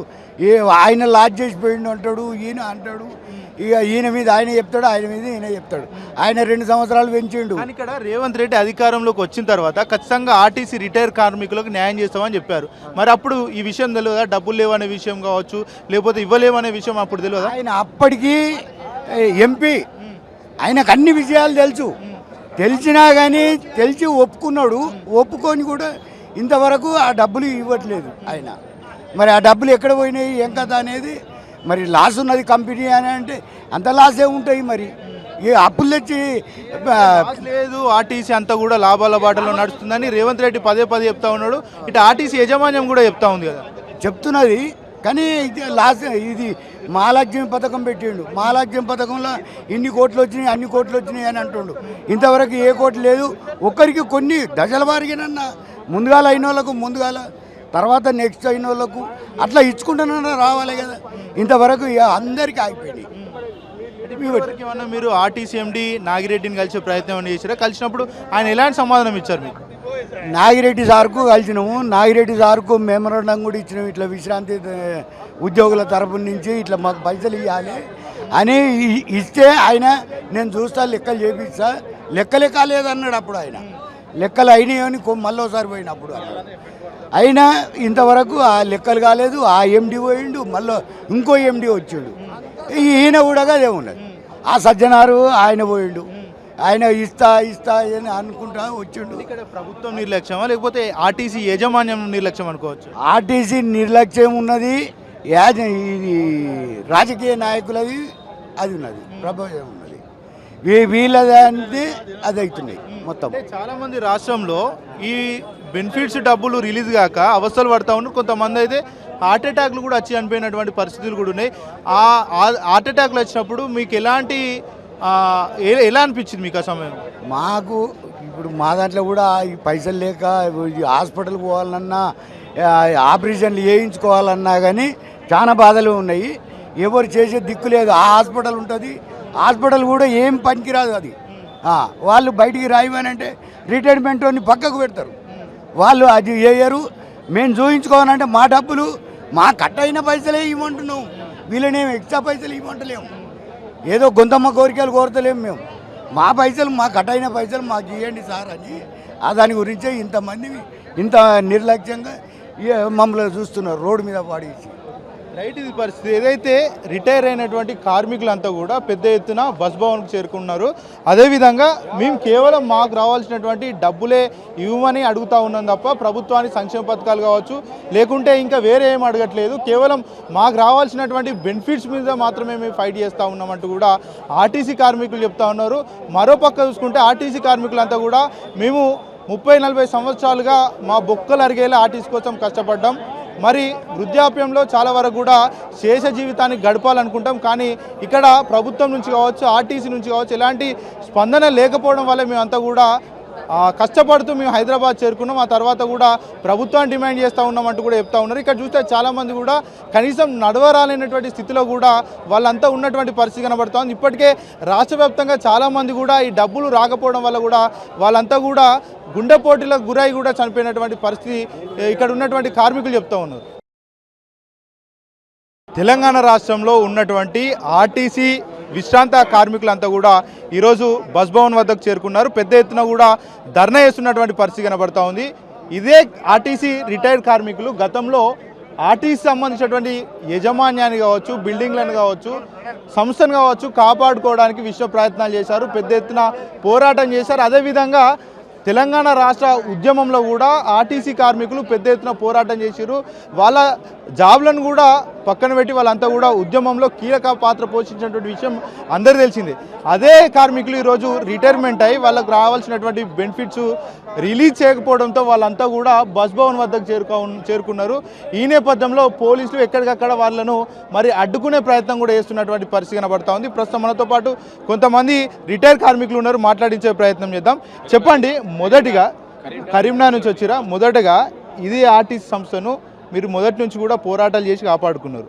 ఆయన లాజ్ చేసిపోయిండు అంటాడు, ఈయన అంటాడు. ఇక ఈయన మీద ఆయన చెప్తాడు, ఆయన మీద ఈయన చెప్తాడు. ఆయన 2 సంవత్సరాలు పెంచిండు. కానీ ఇక్కడ రేవంత్ రెడ్డి అధికారంలోకి వచ్చిన తర్వాత ఖచ్చితంగా ఆర్టీసీ రిటైర్ కార్మికులకు న్యాయం చేస్తామని చెప్పారు. మరి అప్పుడు ఈ విషయం తెలియదా? డబ్బులు లేవనే విషయం కావచ్చు, లేకపోతే ఇవ్వలేమనే విషయం అప్పుడు తెలియదా? ఆయన అప్పటికి ఎంపీ, ఆయనకు అన్ని విషయాలు తెలుసు. తెలిసినా కానీ తెలిసి ఒప్పుకున్నాడు. ఒప్పుకొని కూడా ఇంతవరకు ఆ డబ్బులు ఇవ్వట్లేదు ఆయన. మరి ఆ డబ్బులు ఎక్కడ పోయినాయి, ఏం కథ అనేది. మరి లాస్ ఉన్నది కంపెనీ అని అంటే అంత లాసే ఉంటాయి. మరి ఈ అప్పులు తెచ్చి లేదు, ఆర్టీసీ అంతా కూడా లాభాల బాటలో నడుస్తుందని రేవంత్ రెడ్డి పదే చెప్తా ఉన్నాడు. ఇటు ఆర్టీసీ యాజమాన్యం కూడా చెప్తా ఉంది కదా, చెప్తున్నది. కానీ ఇది లాస్, ఇది మహాలక్ష్మి పథకం పెట్టిండు. మహాలక్ష్మి పథకంలో ఇన్ని కోట్లు వచ్చినాయి, అన్ని కోట్లు వచ్చినాయి అని అంటుండు. ఇంతవరకు ఏ కోట్లు లేదు. ఒక్కరికి కొన్ని దశల వారిగానన్నా ముందుగాల అయిన వాళ్ళకు ముందుగాల, తర్వాత నెక్స్ట్ అయిన వాళ్ళకు అట్లా ఇచ్చుకుంటున్నా రావాలి కదా. ఇంతవరకు అందరికీ ఆగిపోయినాయి. ఏమన్నా మీరు ఆర్టీసీ ఎండి నాగిరెడ్డిని కలిసే ప్రయత్నం ఏమైనా చేశారా? కలిసినప్పుడు ఆయన ఎలాంటి సమాధానం ఇచ్చారు మీకు? నాగిరెడ్డి సార్కు కలిసినాము. నాగిరెడ్డి సార్కు మెమరాండం కూడా ఇచ్చినాము. ఇట్లా విశ్రాంతి ఉద్యోగుల తరపు నుంచి ఇట్లా మాకు పైసలు ఇవ్వాలి అని ఇస్తే ఆయన నేను చూస్తా, లెక్కలు చేపిస్తా, లెక్కలే కాలేదన్నాడు. అప్పుడు ఆయన లెక్కలు అయినాయని మళ్ళీసారి పోయినప్పుడు అయినా ఇంతవరకు ఆ లెక్కలు కాలేదు. ఆ ఎండి పోయిండు, మళ్ళీ ఇంకో ఎండి వచ్చాడు. ఈయన కూడా అదే ఉన్నది. ఆ సజ్జనారు ఆయన పోయిండు, ఆయన ఇస్తా అని అనుకుంటా వచ్చిండు. ఇక్కడ ప్రభుత్వం నిర్లక్ష్యమా లేకపోతే ఆర్టీసీ యాజమాన్యం నిర్లక్ష్యం అనుకోవచ్చు? ఆర్టీసీ నిర్లక్ష్యం ఉన్నది, ఇది రాజకీయ నాయకులది అది ఉన్నది, ప్రభావం ఉన్నది. వీళ్ళదంటే అది అవుతున్నాయి మొత్తం. చాలా మంది రాష్ట్రంలో ఈ బెనిఫిట్స్ డబ్బులు రిలీజ్ కాక అవస్థలు పడతా ఉన్నారు. కొంతమంది అయితే హార్ట్ అటాక్లు కూడా వచ్చి చనిపోయినటువంటి పరిస్థితులు కూడా ఉన్నాయి. ఆ హార్ట్ అటాక్లు వచ్చినప్పుడు మీకు ఎలా అనిపించింది మీకు ఆ సమయం? మాకు ఇప్పుడు మా దాంట్లో కూడా ఈ పైసలు లేక హాస్పిటల్కి పోవాలన్నా, ఆపరేషన్లు చేయించుకోవాలన్నా కానీ చాలా బాధలు ఉన్నాయి. ఎవరు చేసే దిక్కు లేదు. ఆ హాస్పిటల్ ఉంటుంది, హాస్పిటల్ కూడా ఏం పనికిరాదు అది. వాళ్ళు బయటికి రాయమనంటే రిటైర్మెంట్ అని పక్కకు పెడతారు. వాళ్ళు అది వేయరు. మేము చూయించుకోవాలంటే మా డబ్బులు మా కట్ అయిన పైసలే ఇవ్వమంటున్నాం. వీళ్ళనేమి ఎక్స్ట్రా పైసలు ఇవ్వమంటలేము. ఏదో గొంతమ్మ కోరికలు కోరతలేము మేము. మా పైసలు మా కట్ అయిన పైసలు మాకు ఇవ్వండి సార్ అని. దాని గురించే ఇంతమంది ఇంత నిర్లక్ష్యంగా మమ్మల్ని చూస్తున్నారు రోడ్డు మీద పాడేసి. రైట్, ఇది పరిస్థితి. ఏదైతే రిటైర్ అయినటువంటి కార్మికులంతా కూడా పెద్ద ఎత్తున బస్ భవన్కు చేరుకున్నారు. అదేవిధంగా మేము కేవలం మాకు రావాల్సినటువంటి డబ్బులే ఇవ్వమని అడుగుతూ ఉన్నాం తప్ప ప్రభుత్వానికి సంక్షేమ పథకాలు కావచ్చు, లేకుంటే ఇంకా వేరే ఏం అడగట్లేదు. కేవలం మాకు రావాల్సినటువంటి బెనిఫిట్స్ మీద మాత్రమే మేము ఫైట్ చేస్తూ ఉన్నామంటూ కూడా ఆర్టీసీ కార్మికులు చెప్తా ఉన్నారు. మరోపక్క చూసుకుంటే ఆర్టీసీ కార్మికులంతా కూడా మేము 30-40 సంవత్సరాలుగా మా బొక్కలు అరిగేలా ఆర్టీసీ కోసం కష్టపడ్డాం. మరి వృద్ధాప్యంలో చాలా వరకు కూడా శేష జీవితాన్ని గడపాలనుకుంటాం. కానీ ఇక్కడ ప్రభుత్వం నుంచి కావచ్చు, ఆర్టీసీ నుంచి కావచ్చు ఎలాంటి స్పందన లేకపోవడం వల్ల మేమంతా కూడా కష్టపడుతూ మేము హైదరాబాద్ చేరుకున్నాం, ఆ తర్వాత కూడా ప్రభుత్వాన్ని డిమాండ్ చేస్తూ ఉన్నామంటూ కూడా చెప్తా ఉన్నారు. ఇక్కడ చూస్తే చాలామంది కూడా కనీసం నడవరాలేనటువంటి స్థితిలో కూడా వాళ్ళంతా ఉన్నటువంటి పరిస్థితి కనబడుతూ ఉంది. ఇప్పటికే రాష్ట్ర వ్యాప్తంగా చాలామంది కూడా ఈ డబ్బులు రాకపోవడం వల్ల కూడా వాళ్ళంతా కూడా గుండెపోటులకు గురై కూడా చనిపోయినటువంటి పరిస్థితి ఇక్కడ ఉన్నటువంటి కార్మికులు చెప్తూ ఉన్నారు. తెలంగాణ రాష్ట్రంలో ఉన్నటువంటి ఆర్టీసీ విశ్రాంత కార్మికులంతా కూడా ఈరోజు బస్ భవన్ వద్దకు చేరుకున్నారు. పెద్ద ఎత్తున కూడా ధర్నా చేస్తున్నటువంటి పరిస్థితి కనబడతా ఉంది. ఇదే ఆర్టీసీ రిటైర్డ్ కార్మికులు గతంలో ఆర్టీసీ సంబంధించినటువంటి యజమాన్యాన్ని కావచ్చు, బిల్డింగ్లను కావచ్చు, సంస్థను కావచ్చు కాపాడుకోవడానికి విశ్వ ప్రయత్నాలు చేశారు, పెద్ద ఎత్తున పోరాటం చేశారు. అదేవిధంగా తెలంగాణ రాష్ట్ర ఉద్యమంలో కూడా ఆర్టీసీ కార్మికులు పెద్ద ఎత్తున పోరాటం చేశారు. వాళ్ళ జాబ్లను కూడా పక్కన పెట్టి వాళ్ళంతా కూడా ఉద్యమంలో కీలక పాత్ర పోషించినటువంటి విషయం అందరికీ తెలిసిందే. అదే కార్మికులు ఈరోజు రిటైర్మెంట్ అయ్యి వాళ్ళకు రావాల్సినటువంటి బెనిఫిట్స్ రిలీజ్ చేయకపోవడంతో వాళ్ళంతా కూడా బస్ భవన్ వద్దకు చేరుకున్నారు. ఈ నేపథ్యంలో పోలీసులు ఎక్కడికక్కడ వాళ్ళను మరి అడ్డుకునే ప్రయత్నం కూడా చేస్తున్నటువంటి పరిస్థితి కనబడతా ఉంది. ప్రస్తుతం మనతో పాటు కొంతమంది రిటైర్ కార్మికులు ఉన్నారు, మాట్లాడించే ప్రయత్నం చేద్దాం. చెప్పండి, మొదటిగా కరీంనగర్ నుంచి వచ్చిరా, మొదటగా ఇది ఆర్టీసీ సంస్థను మీరు మొదటి నుంచి కూడా పోరాటాలు చేసి కాపాడుకున్నారు.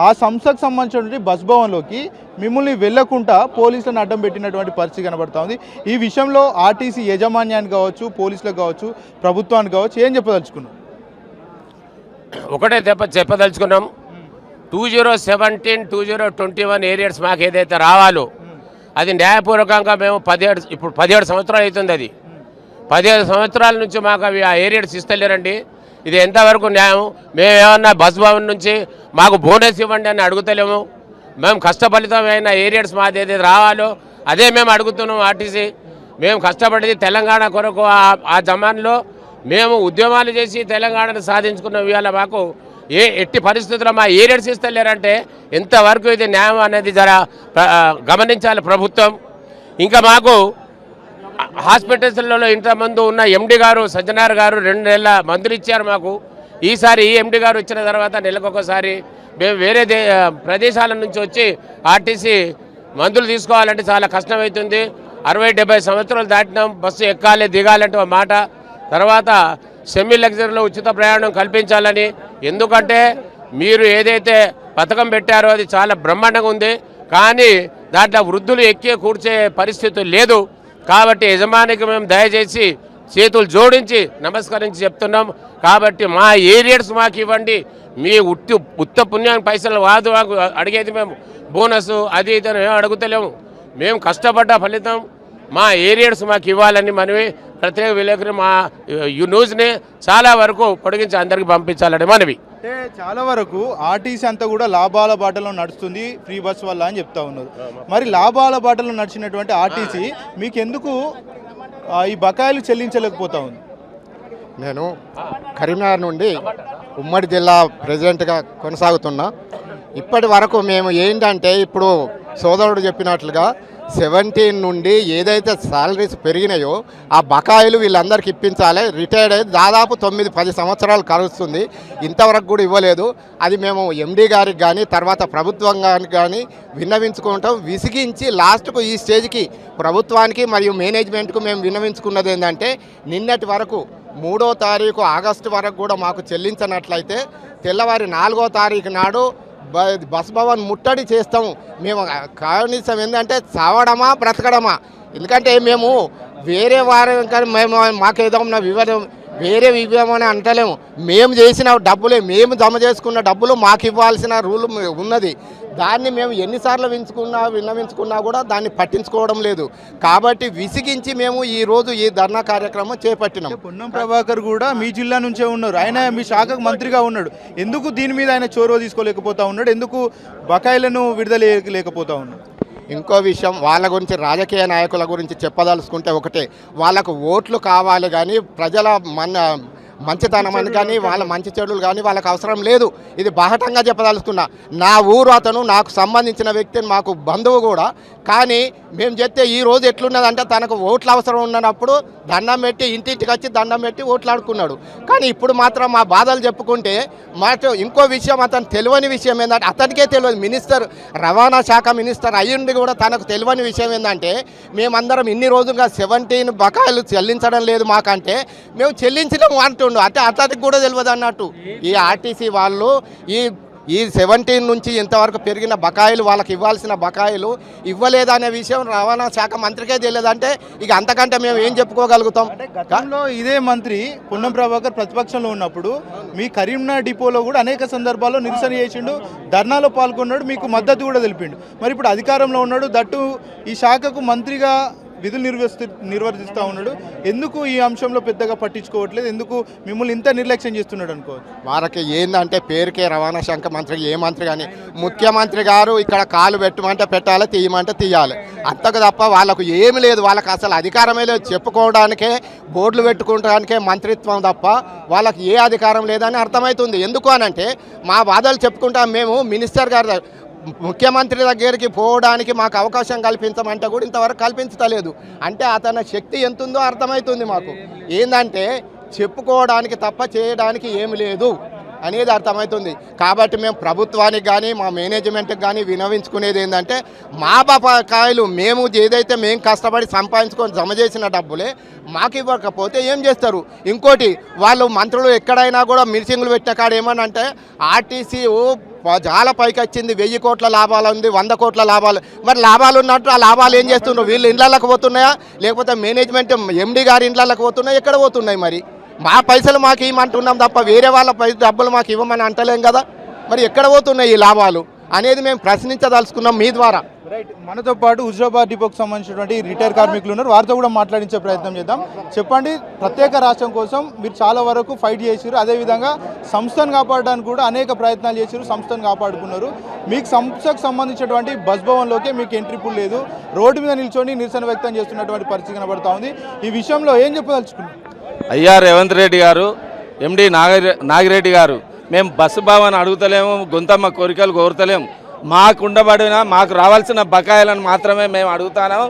ఆ సంస్థకు సంబంధించినటువంటి బస్ భవన్లోకి మిమ్మల్ని వెళ్లకుండా పోలీసులను అడ్డం పెట్టినటువంటి పరిస్థితి కనబడతా ఉంది. ఈ విషయంలో ఆర్టీసీ యాజమాన్యానికి కావచ్చు, పోలీసులకు కావచ్చు, ప్రభుత్వానికి కావచ్చు ఏం చెప్పదలుచుకున్నారు? ఒకటే చెప్పదలుచుకున్నాం. 2017, 2021 ఏరియర్స్ మాకు ఏదైతే రావాలో అది న్యాయపూర్వకంగా మేము 17 సంవత్సరాలు అవుతుంది. అది 17 సంవత్సరాల నుంచి మాకు అవి ఆ ఏరియర్స్ ఇస్తలేరండి. ఇది ఎంతవరకు న్యాయం? మేము ఏమన్నా బస్ భవన్ నుంచి మాకు బోనస్ ఇవ్వండి అని అడుగుతలేము. మేము కష్టఫలితమైన ఏరియర్స్ మాది ఏదైతే రావాలో అదే మేము అడుగుతున్నాం. ఆర్టీసీ మేము కష్టపడేది తెలంగాణ కొరకు. ఆ జమాన్లో మేము ఉద్యమాలు చేసి తెలంగాణను సాధించుకున్న ఇవాళ మాకు ఎట్టి పరిస్థితుల్లో మా ఏరియర్స్ ఇస్తలేరంటే ఎంతవరకు ఇది న్యాయం అనేది గమనించాలి ప్రభుత్వం. ఇంకా మాకు హాస్పిటల్స్లలో ఇంతమంది ఉన్న ఎండి గారు సజ్జనార్ గారు 2 నెలల మందులు ఇచ్చారు మాకు. ఈసారి ఈ ఎండి గారు వచ్చిన తర్వాత నెలకొకసారి మేము వేరే ప్రదేశాల నుంచి వచ్చి ఆర్టీసీ మందులు తీసుకోవాలంటే చాలా కష్టమవుతుంది. 60-70 సంవత్సరాలు దాటినాం, బస్సు ఎక్కాలి దిగాలంటే ఒక మాట. తర్వాత సెమీ లగ్జరీలో ఉచిత ప్రయాణం కల్పించాలని, ఎందుకంటే మీరు ఏదైతే పథకం పెట్టారో అది చాలా బ్రహ్మాండంగా ఉంది, కానీ దాంట్లో వృద్ధులు ఎక్కి కూర్చే పరిస్థితి లేదు. కాబట్టి యజమానికి మేము దయచేసి చేతులు జోడించి నమస్కరించి చెప్తున్నాం. కాబట్టి మా ఏరియర్స్ మాకు ఇవ్వండి. మీ ఉత్త పుణ్యానికి పైసలు వాదు అడిగేది మేము బోనస్ అది ఇది మేము అడుగుతలేము. మేము కష్టపడ్డ ఫలితం మా ఏరియర్స్ మాకు ఇవ్వాలని మనవి ప్రత్యేక విలేకరు మా న్యూస్ని చాలా వరకు పొడిగించి అందరికీ పంపించాలని మనవి. అంటే చాలా వరకు ఆర్టీసీ అంతా కూడా లాభాల బాటలో నడుస్తుంది ఫ్రీ బస్ వల్ల అని చెప్తా ఉన్నారు. మరి లాభాల బాటలో నడిచినటువంటి ఆర్టీసీ మీకు ఎందుకు ఈ బకాయిలు చెల్లించలేకపోతా ఉంది? నేను కరీంనగర్ నుండి ఉమ్మడి జిల్లా ప్రెసిడెంట్గా కొనసాగుతున్నా. ఇప్పటి వరకు మేము ఏంటంటే ఇప్పుడు సోదరుడు చెప్పినట్లుగా 17 నుండి ఏదైతే శాలరీస్ పెరిగినాయో ఆ బకాయిలు వీళ్ళందరికీ ఇప్పించాలి. రిటైర్డ్ అయ్యి దాదాపు 9-10 సంవత్సరాలు కలుస్తుంది, ఇంతవరకు కూడా ఇవ్వలేదు. అది మేము ఎండీ గారికి కానీ తర్వాత ప్రభుత్వానికి కానీ విన్నవించుకుంటాం. విసిగించి లాస్ట్కు ఈ స్టేజ్కి ప్రభుత్వానికి మరియు మేనేజ్మెంట్కు మేము విన్నవించుకున్నది ఏంటంటే నిన్నటి వరకు 3వ తారీఖు ఆగస్టు వరకు కూడా మాకు చెల్లించినట్లయితే తెల్లవారి 4వ తారీఖు నాడు బస్ భవన్ ముట్టడి చేస్తాము. మేము కనీసం ఏంటంటే చావడమా బ్రతకడమా, ఎందుకంటే మేము వేరే వారి కానీ మేము మాకేదో ఉన్న వివరం వేరే ఇవ్వమని అంటలేము. మేము చేసిన డబ్బులే, మేము జమ చేసుకున్న డబ్బులు మాకు ఇవ్వాల్సిన రూల్ ఉన్నది. దాన్ని మేము ఎన్నిసార్లు విన్నవించుకున్నా కూడా దాన్ని పట్టించుకోవడం లేదు. కాబట్టి విసిగించి మేము ఈరోజు ఈ ధర్నా కార్యక్రమం చేపట్టినాం. పొన్నం ప్రభాకర్ కూడా మీ జిల్లా నుంచే ఉన్నారు, ఆయన మీ శాఖకు మంత్రిగా ఉన్నాడు. ఎందుకు దీని మీద ఆయన చొరవ తీసుకోలేకపోతా ఉన్నాడు? ఎందుకు బకాయిలను విడుదల లేకపోతా ఉన్నాడు? ఇంకో విషయం, వాళ్ళ గురించి రాజకీయ నాయకుల గురించి చెప్పదలుచుకుంటే ఒకటే, వాళ్ళకు ఓట్లు కావాలి కానీ ప్రజల మంచితనం అని కానీ వాళ్ళ మంచి చెడులు కానీ వాళ్ళకి అవసరం లేదు. ఇది బాహటంగా చెప్పదలుచుకున్నా. నా ఊరు అతను నాకు సంబంధించిన వ్యక్తిని, మాకు బంధువు కూడా. కానీ మేము చెప్తే ఈ రోజు ఎట్లున్నదంటే తనకు ఓట్ల అవసరం ఉన్నప్పుడు దండం పెట్టి ఇంటింటికి వచ్చి దండం పెట్టి ఓట్లు ఆడుకున్నాడు. కానీ ఇప్పుడు మాత్రం మా బాధలు చెప్పుకుంటే మాట ఇంకో విషయం, అతను తెలియని విషయం ఏంటంటే అతనికే తెలియదు. మినిస్టర్, రవాణా శాఖ మినిస్టర్ అయ్యుండి కూడా తనకు తెలియని విషయం ఏంటంటే మేమందరం ఇన్ని రోజులుగా 17 బకాయిలు చెల్లించడం లేదు మాకంటే మేము చెల్లించడం అంటుండు. అంటే అతనికి కూడా తెలియదు అన్నట్టు. ఈ ఆర్టీసీ వాళ్ళు ఈ 17 నుంచి ఇంతవరకు పెరిగిన బకాయిలు, వాళ్ళకి ఇవ్వాల్సిన బకాయిలు ఇవ్వలేదనే విషయం రవాణా శాఖ మంత్రికే తెలియదంటే ఇక అంతకంటే మేము ఏం చెప్పుకోగలుగుతాం? గతంలో ఇదే మంత్రి పొన్నం ప్రభాకర్ ప్రతిపక్షంలో ఉన్నప్పుడు మీ కరీంనగర్ డిపోలో కూడా అనేక సందర్భాల్లో నిరసన చేసిండు, ధర్నాలో పాల్గొన్నాడు, మీకు మద్దతు కూడా తెలిపిండు. మరి ఇప్పుడు అధికారంలో ఉన్నాడు, దట్టు ఈ శాఖకు మంత్రిగా విధులు నిర్వర్తిస్తూ ఉన్నాడు. ఎందుకు ఈ అంశంలో పెద్దగా పట్టించుకోవట్లేదు? ఎందుకు మిమ్మల్ని ఇంత నిర్లక్ష్యం చేస్తున్నాడు అనుకోవచ్చు? వారికి ఏందంటే పేరుకే రవాణా శాఖ మంత్రి, ఏ మంత్రి కానీ ముఖ్యమంత్రి గారు ఇక్కడ కాలు పెట్టమంటే పెట్టాలి, తీయమంటే తీయాలి, అంతకు తప్ప వాళ్ళకు ఏమి లేదు. వాళ్ళకి అసలు అధికారమే లేదు. చెప్పుకోవడానికే, బోర్డులు పెట్టుకోవడానికే మంత్రిత్వం తప్ప వాళ్ళకి ఏ అధికారం లేదని అర్థమవుతుంది. ఎందుకు అనంటే మా బాధలు చెప్పుకుంటాం. మేము మినిస్టర్ గారు ముఖ్యమంత్రి దగ్గరికి పోవడానికి మాకు అవకాశం కల్పించమంటే కూడా ఇంతవరకు కల్పించలేదు. అంటే అతని శక్తి ఎంతుందో అర్థమవుతుంది మాకు. ఏంటంటే చెప్పుకోవడానికి తప్ప చేయడానికి ఏమి లేదు అనేది అర్థమవుతుంది. కాబట్టి మేము ప్రభుత్వానికి కానీ మా మేనేజ్మెంట్కి కానీ వినవించుకునేది ఏంటంటే మా బకాయిలు మేము ఏదైతే మేము కష్టపడి సంపాదించుకొని జమ చేసిన డబ్బులే మాకు ఇవ్వకపోతే ఏం చేస్తారు? ఇంకోటి, వాళ్ళు మంత్రులు ఎక్కడైనా కూడా మిర్చింగులు పెట్టిన కాడ ఏమనంటే ఆర్టీసీ చాలా పైకి వచ్చింది, 1000 కోట్ల లాభాలు ఉంది, 100 కోట్ల లాభాలు. మరి లాభాలు ఉన్నట్టు ఆ లాభాలు ఏం చేస్తున్నారు? వీళ్ళు ఇండ్లకి పోతున్నాయా, లేకపోతే మేనేజ్మెంట్ ఎండి గారి ఇండ్లకి పోతున్నాయా? ఎక్కడ పోతున్నాయి? మరి మా పైసలు మాకు ఇవ్వమంటున్నాం తప్ప వేరే వాళ్ళ డబ్బులు మాకు ఇవ్వమని అంటలేం కదా. మరి ఎక్కడ పోతున్నాయి ఈ లాభాలు అనేది మేము ప్రశ్నించదలుచుకున్నాం మీ ద్వారా. రైట్, మనతో పాటు హుజరాబాద్ డిపోకు సంబంధించినటువంటి రిటైర్ కార్మికులు ఉన్నారు, వారితో కూడా మాట్లాడించే ప్రయత్నం చేద్దాం. చెప్పండి, ప్రత్యేక రాష్ట్రం కోసం మీరు చాలా వరకు ఫైట్ చేసారు, అదేవిధంగా సంస్థను కాపాడడానికి కూడా అనేక ప్రయత్నాలు చేశారు, సంస్థను కాపాడుకున్నారు. మీకు సంస్థకు సంబంధించినటువంటి బస్ భవన్లోకే మీకు ఎంట్రీ పూల్ లేదు, రోడ్డు మీద నిల్చొని నిరసన వ్యక్తం చేస్తున్నటువంటి పరిస్థితి కనబడతా ఉంది. ఈ విషయంలో ఏం చెప్పదలుచుకున్నారు? అయ్యా రేవంత్ రెడ్డి గారు, ఎండి నాగిరెడ్డి గారు, మేము బస్సు భవన్ అడుగుతలేము, గొంతమ్మ కోరికలు కోరుతలేము. మాకు ఉండబడిన మాకు రావాల్సిన బకాయిలను మాత్రమే మేము అడుగుతాము.